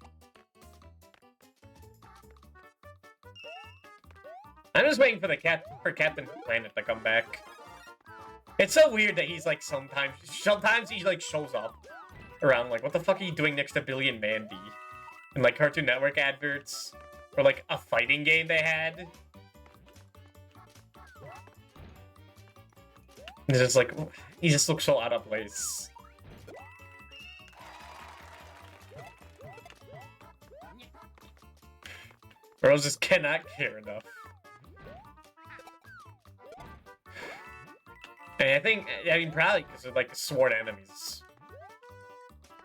I'm just waiting for Captain Planet to come back. It's so weird that he's like sometimes he like shows up around like, what the fuck are you doing next to Billy and Mandy? In like Cartoon Network adverts or like a fighting game they had. It's just like, he just looks so out of place. Girls just cannot care enough. And I mean, probably because of like the sworn enemies.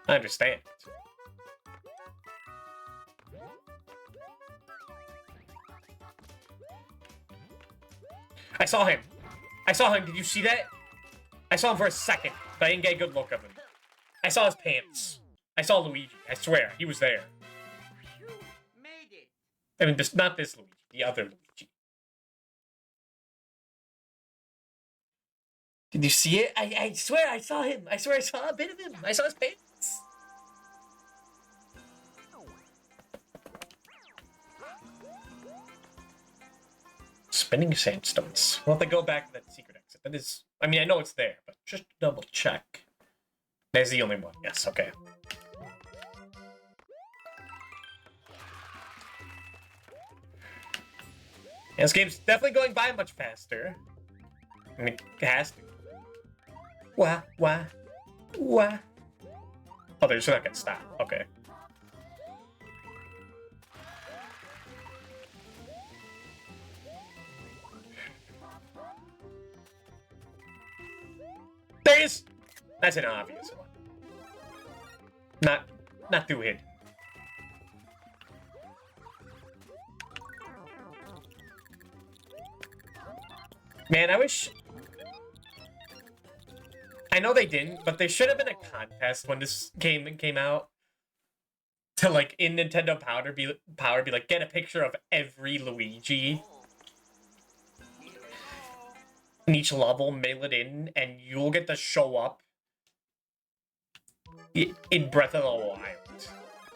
I understand. I saw him. I saw him. Did you see that? I saw him for a second, but I didn't get a good look of him. I saw his pants. I saw Luigi. I swear, he was there. Phew, made it. I mean, not this Luigi, the other Luigi. Did you see it? I swear I saw him. I swear I saw a bit of him. I saw his pants. Spinning sandstones. We'll have to go back to that secret exit. That is... I mean, I know it's there, but just double check. There's the only one. Yes, okay. Yeah, this game's definitely going by much faster. I mean, it has to. Wah. Oh, they're just not gonna stop. Okay. There he is! That's an obvious one. Not too hidden. Man, I wish... I know they didn't, but there should have been a contest when this game came out. To, like, in Nintendo Power be like, get a picture of every Luigi in each level, mail it in, and you'll get to show up in Breath of the Wild.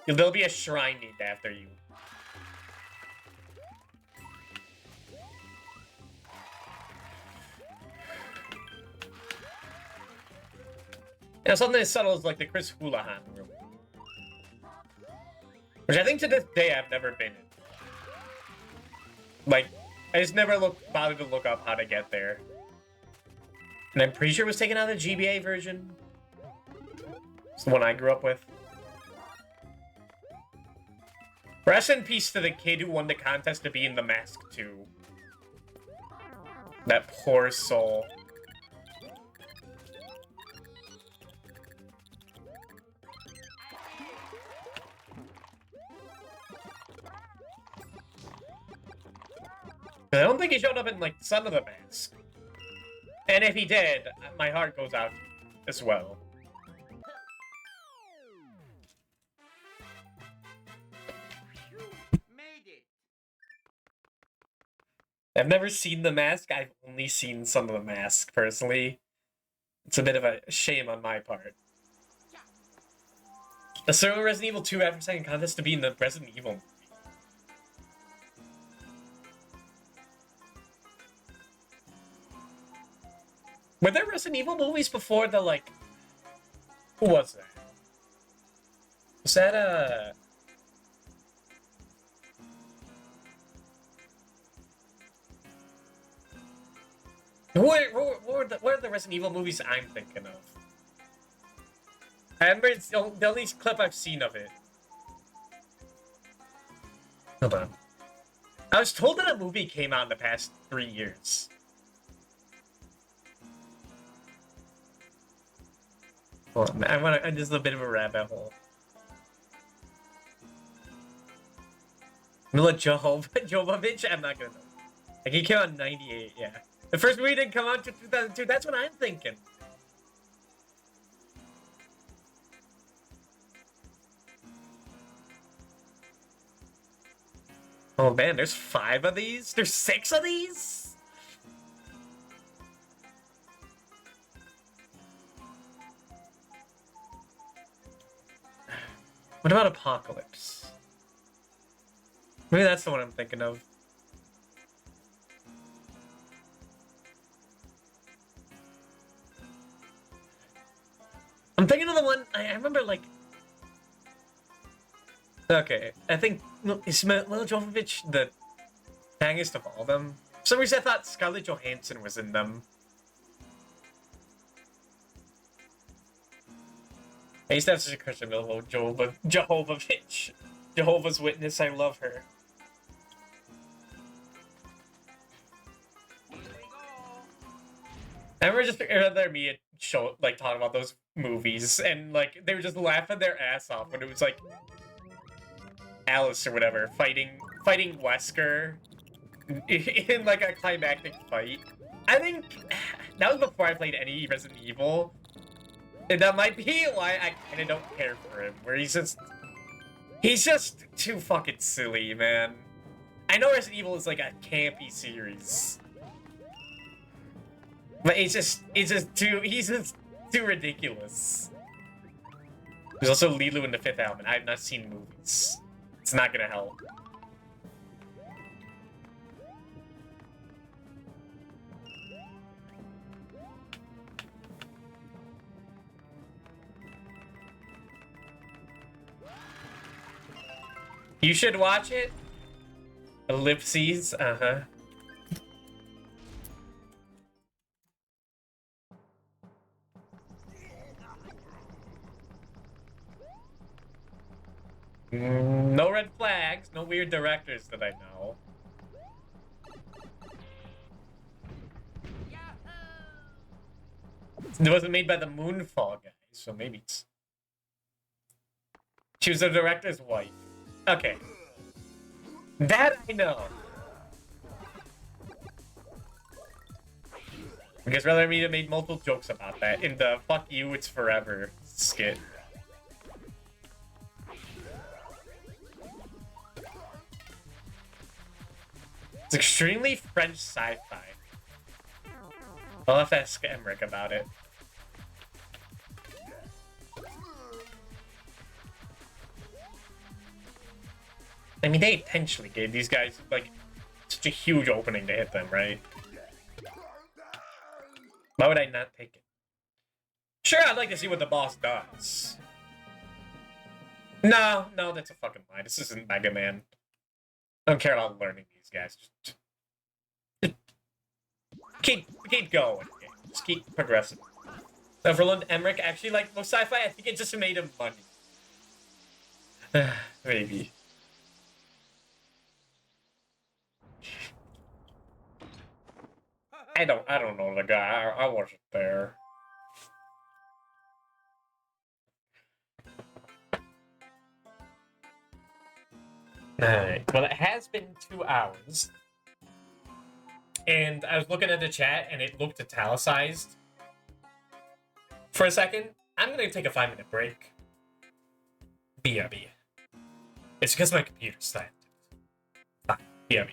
There'll be a shrine named after you. You know, something as subtle as like the Chris Houlihan room. Which I think to this day I've never been in. Like, I just never bothered to look up how to get there. And I'm pretty sure it was taken out of the GBA version. It's the one I grew up with. Rest in peace to the kid who won the contest to be in The Mask 2. That poor soul. I don't think he showed up in, like, Son of the Mask. And if he did, my heart goes out as well. Phew, made it. I've never seen The Mask. I've only seen Son of the Mask, personally. It's a bit of a shame on my part. The certain Resident Evil 2 advertising contest to be in the Resident Evil movie. Were there Resident Evil movies before the, like... Who was that? Was that, What are the Resident Evil movies I'm thinking of? I remember it's the only clip I've seen of it. Hold on. I was told that a movie came out in the past 3 years. Hold on, this is a bit of a rabbit hole. Mila Jovovich? I'm not gonna know. Like, he came out in 98, yeah. The first movie didn't come out until 2002. That's what I'm thinking. Oh man, there's 5 of these? There's 6 of these? What about Apocalypse? Maybe that's the one I'm thinking of. I'm thinking of the one I remember, like. Okay, I think is Mila Jovovich the youngest of all of them? For some reason, I thought Scarlett Johansson was in them. I used to have such a crush on Mila Jovovich. Jehovah's Witness, I love her. Here we go. I remember just another me at show like talking about those movies, and like they were just laughing their ass off when it was like Alice or whatever fighting Wesker in like a climactic fight. I think that was before I played any Resident Evil, and that might be why I kind of don't care for him. Where he's just too fucking silly, man. I know Resident Evil is like a campy series, but he's just too ridiculous. There's also Lilu in the 5th Element. I have not seen movies. It's not gonna help. You should watch it. Ellipses, uh-huh. No red flags, no weird directors that I know. It wasn't made by the Moonfall guys, so maybe it's... She was the director's wife. Okay. That I know. Because Rather Media made multiple jokes about that in the "Fuck You, It's Forever" skit. It's extremely French sci-fi. I'll have to ask Emmerich about it. I mean, they intentionally gave these guys, like, such a huge opening to hit them, right? Why would I not take it? Sure, I'd like to see what the boss does. No, that's a fucking lie. This isn't Mega Man. I don't care about learning these guys. Just keep going. Just keep progressing. So for Roland Emmerich, actually, like, most sci-fi, I think it just made him money. Maybe. I don't know the guy. I wasn't there. Alright, well, it has been 2 hours. And I was looking at the chat, and it looked italicized. For a second, I'm gonna take a 5-minute break. BRB. It's because my computer's timed. Fine, BRB.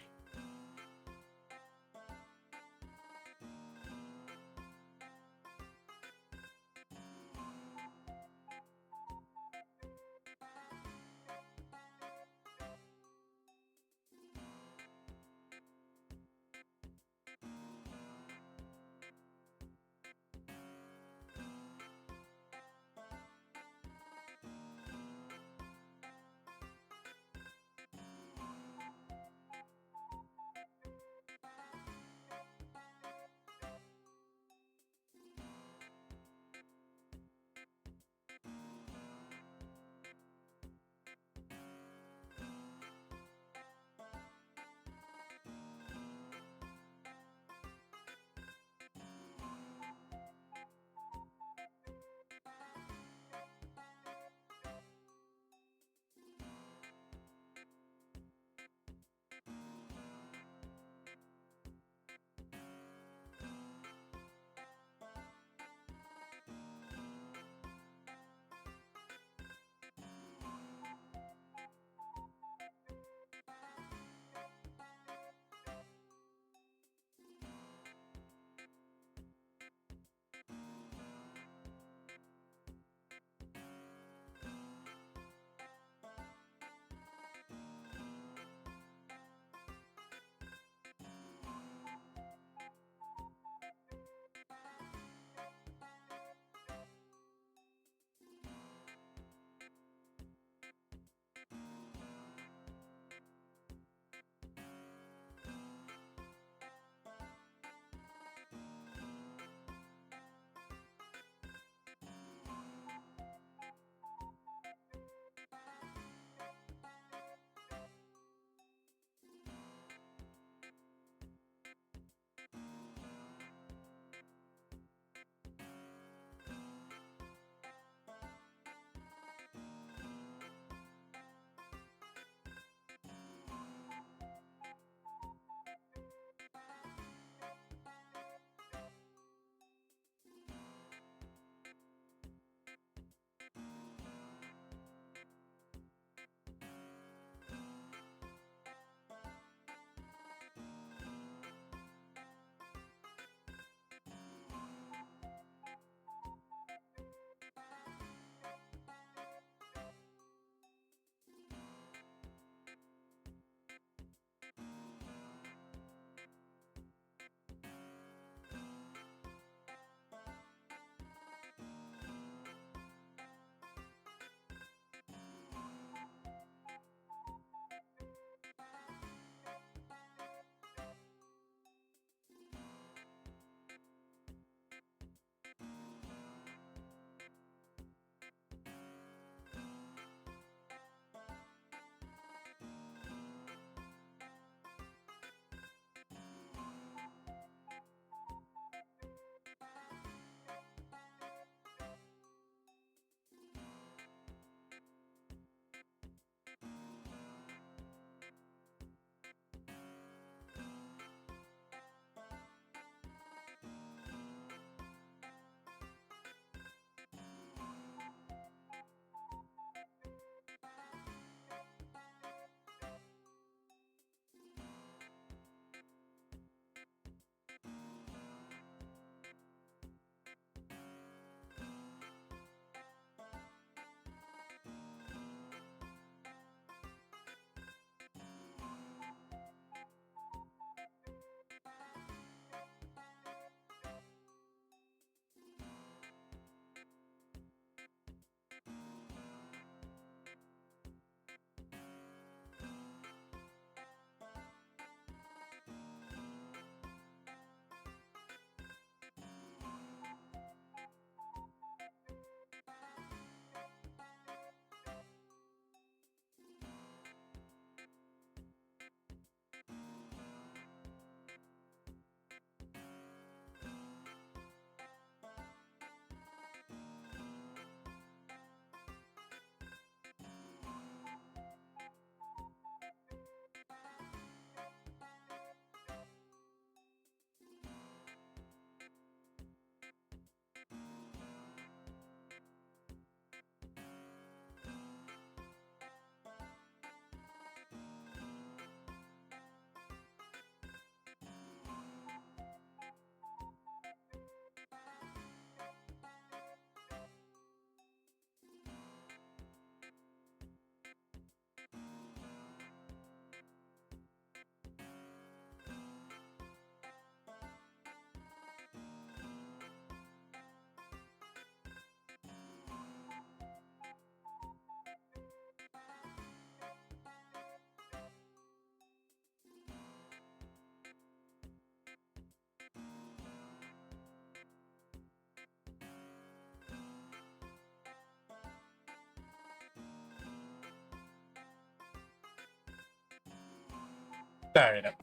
Alright, I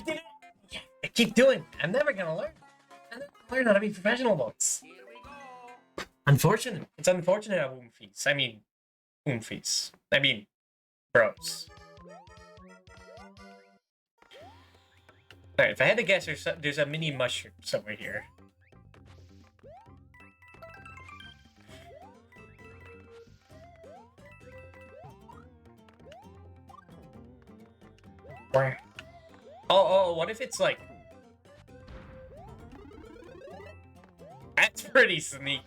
did it! Yeah, I keep doing it. I'm never gonna learn. I'm never gonna learn how to be professional boats. Here we go. Unfortunate. It's unfortunate at Oomfies. I mean, Oomfies. I mean, bros. Alright, if I had to guess, there's a mini mushroom somewhere here. Where? Oh, what if it's like... That's pretty sneaky.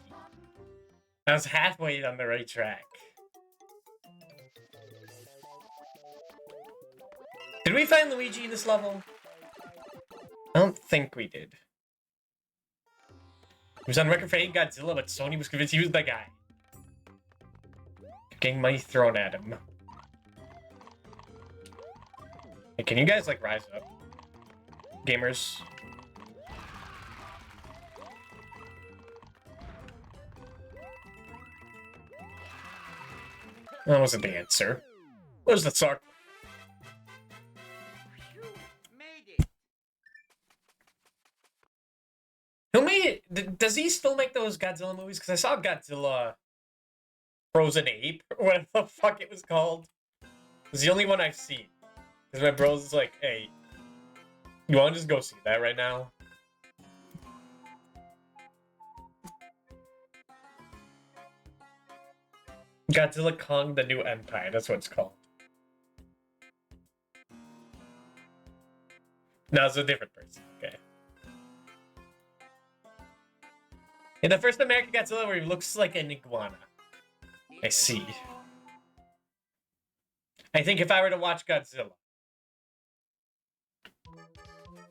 I was halfway on the right track. Did we find Luigi in this level? I don't think we did. He was on record for hating Godzilla, but Sony was convinced he was the guy. Getting money thrown at him. Hey, can you guys, like, rise up? Gamers. That wasn't the answer. What was the Sark? Phew, made it. Who made it? Does he still make those Godzilla movies? Because I saw Godzilla Frozen Ape, or whatever the fuck it was called. It's the only one I've seen. Because my bro's like, hey, you want to just go see that right now? Godzilla Kong, the New Empire, that's what it's called. No, it's a different person, okay. In the first American Godzilla where he looks like an iguana. I see. I think if I were to watch Godzilla,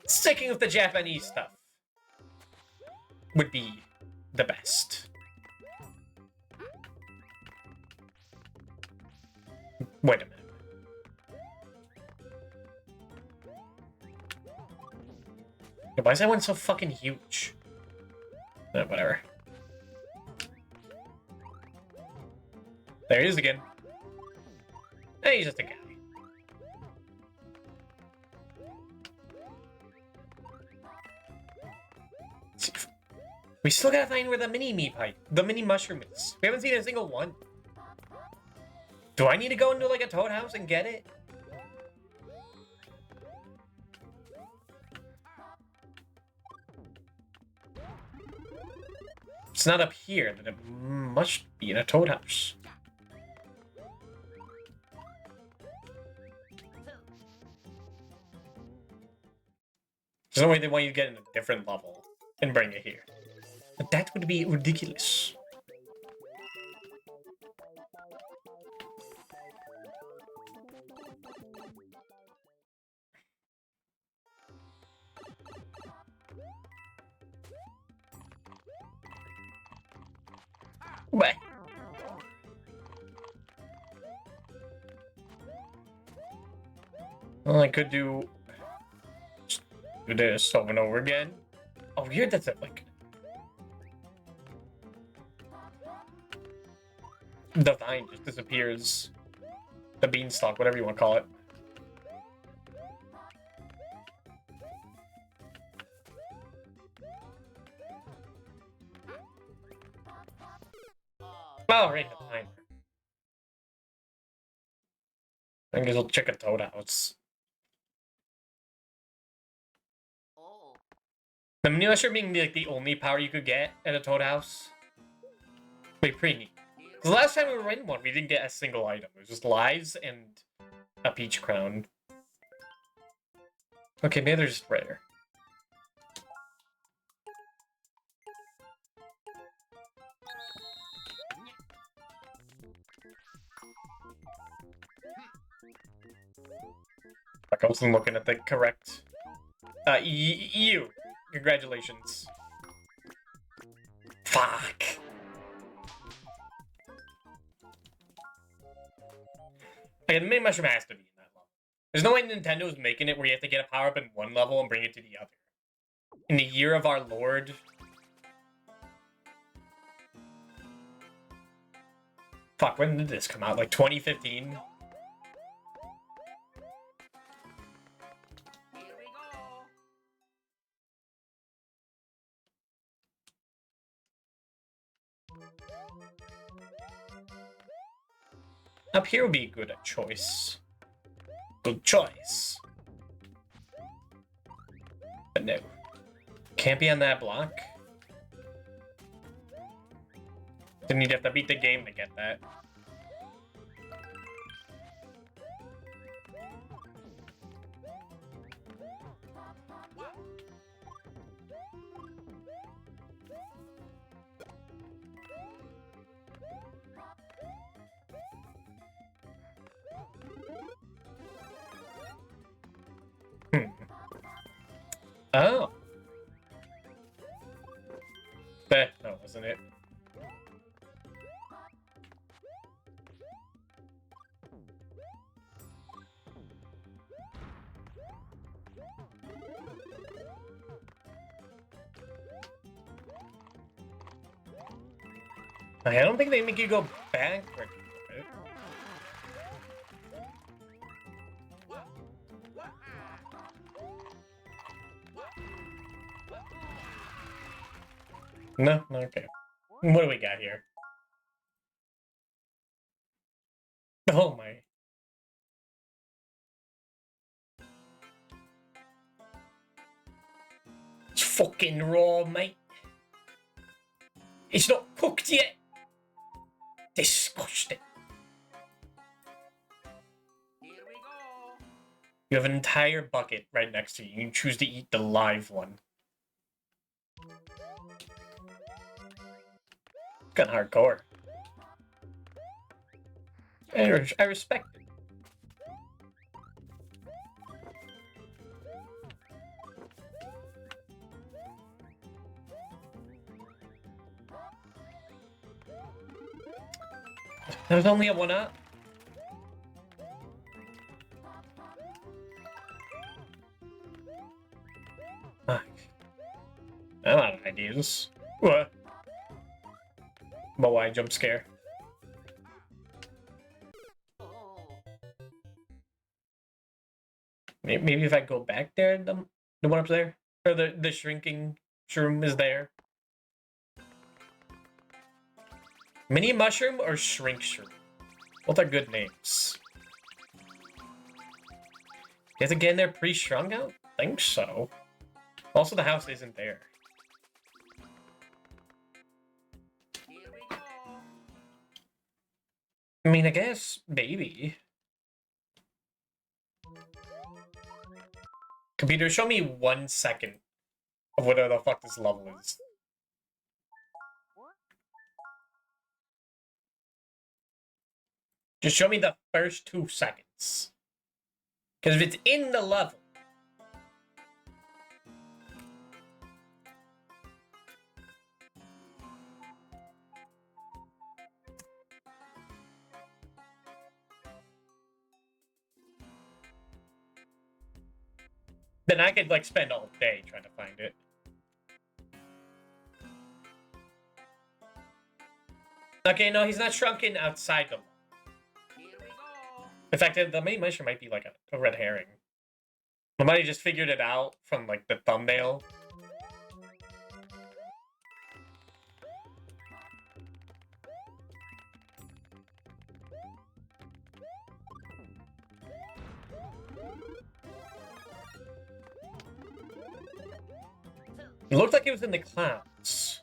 sticking with the Japanese stuff would be the best. Wait a minute. Why is that one so fucking huge? Whatever. There he is again. Hey, he's just a guy. We still gotta find where the mini meat pipe, the mini mushroom is. We haven't seen a single one. Do I need to go into like a toad house and get it? It's not up here, then it must be in a toad house. There's no way they want you to get in a different level and bring it here. But that would be ridiculous. What? Well, I could do this over and over again. Oh, weird that's it, like... The vine just disappears. The beanstalk, whatever you want to call it. Oh, right, the timer. I guess we'll check a toad house. Oh. The mini mushroom being like the only power you could get at a toad house. Wait, pretty neat. The last time we were in one, we didn't get a single item. It was just lives and a peach crown. Okay, maybe they're just rare. Like I wasn't looking at the correct. EU. Congratulations. Fuck. Okay, the mini mushroom has to be in that level. There's no way Nintendo's making it where you have to get a power-up in one level and bring it to the other. In the year of our Lord. Fuck, when did this come out? Like 2015? Up here would be a good choice. Good choice. But no. Can't be on that block. Then you'd have to beat the game to get that. Oh. That no, wasn't it? I don't think they make you go backward. No? Okay. What do we got here? Oh my. It's fucking raw, mate. It's not cooked yet. Disgusting. Here we go. You have an entire bucket right next to you. You choose to eat the live one. Kind of hardcore. I respect it. There's only a 1-up. Fuck. I'm out of ideas. What? But why jump scare? Oh. Maybe if I go back there, the one up there, or the shrinking shroom is there. Mini mushroom or shrink shroom? Both are good names. You have to get in there pre-shrunk out? Think so. Also, the house isn't there. Here we go. I mean, I guess maybe. Computer, show me 1 second of whatever the fuck this level is. Just show me the first 2 seconds. Because if it's in the level, then I could like spend all day trying to find it. Okay, no, he's not shrunken outside the level. Here we go. In fact, the main mushroom might be like a red herring. I might have just figured it out from like the thumbnail. It looked like it was in the clouds.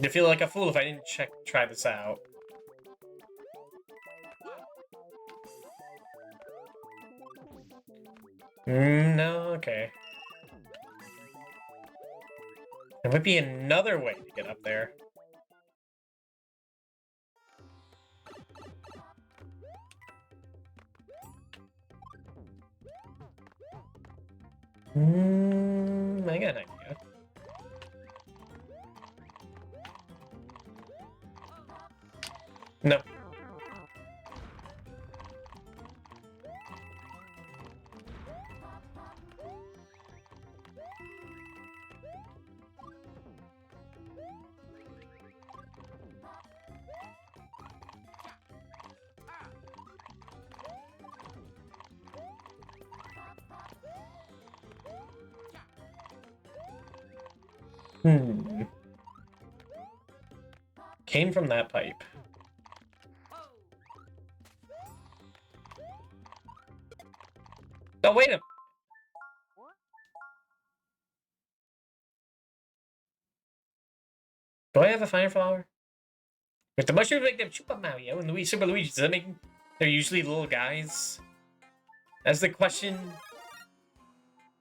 I feel like a fool if I didn't try this out. No, okay. There might be another way to get up there. I got an idea. No. Came from that pipe. Oh, wait a... Do I have a fire flower? If the mushrooms make them Super Mario and Super Luigi, does that make them... They're usually little guys? That's the question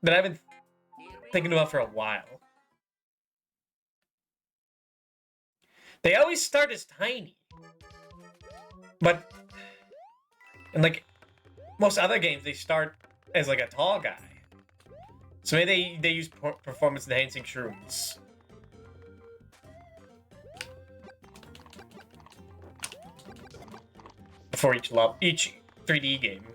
that I've been thinking about for a while. They always start as tiny. But in like most other games, they start as like a tall guy. So maybe they use performance enhancing shrooms. For each 3D game.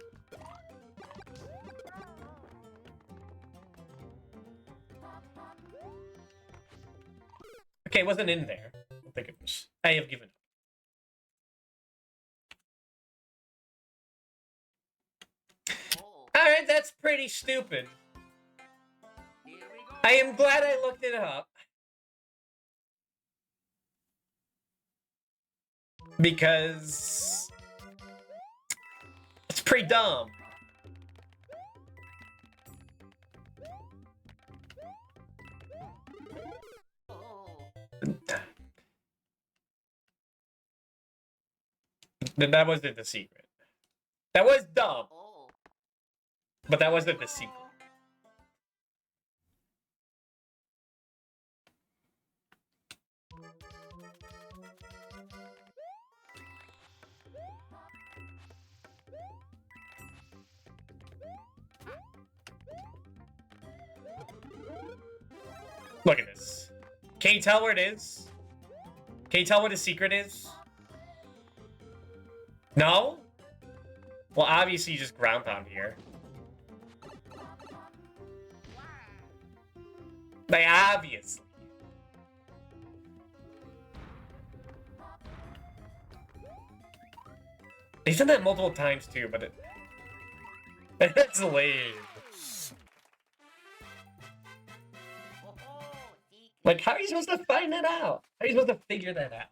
Okay, it wasn't in there. I don't think it was. I have given up. Alright, that's pretty stupid. I am glad I looked it up. Because... it's pretty dumb. That wasn't the secret. That was dumb. But that wasn't the secret. Look at this. Can you tell where it is? Can you tell what the secret is? No? Well, obviously you just ground pound here. Like, obviously. They've done that multiple times too, but it's lame. Like, how are you supposed to find that out? How are you supposed to figure that out?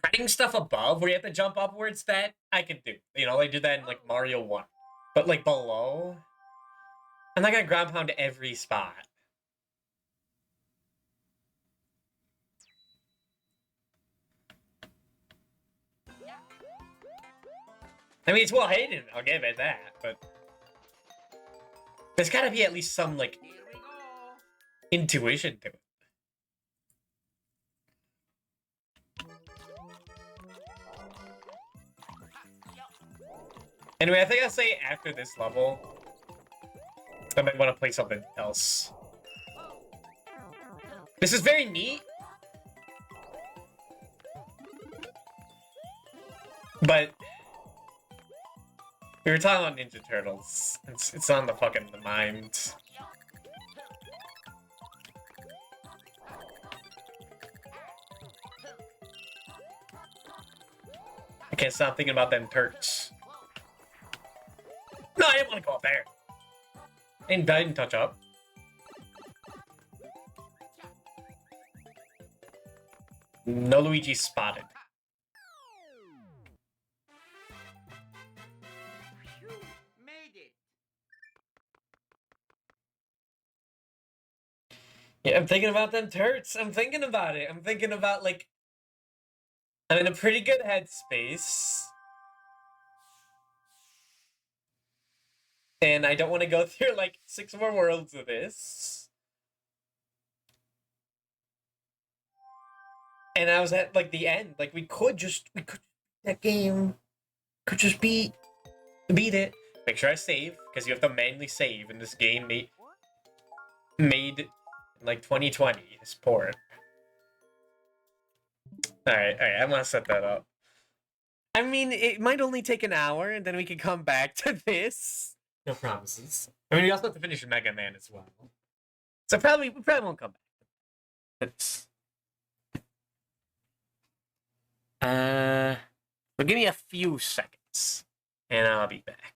Cutting stuff above where you have to jump upwards, that I can do. You know, they do that in like Mario 1. But like below, I'm not gonna ground pound every spot. I mean, it's well hidden, I'll give it that, but there's gotta be at least some, like, intuition to it. Anyway, I think I'll say after this level, I might want to play something else. This is very neat. But we were talking about Ninja Turtles. It's on the fucking mind. I can't stop thinking about them Turks. No, I didn't want to go up there. I didn't touch up. No Luigi spotted. Yeah, I'm thinking about them turds. I'm thinking about it. I'm thinking about, like, I'm in a pretty good headspace. And I don't want to go through, like, 6 more worlds of this. And I was at, like, the end. Like, we could that game could just beat it. Make sure I save, because you have to manually save in this game made in, like, 2020. This port. Alright, I'm gonna set that up. I mean, it might only take an hour, and then we can come back to this. No promises. I mean, we also have to finish Mega Man as well. So we probably won't come back. But give me a few seconds, and I'll be back.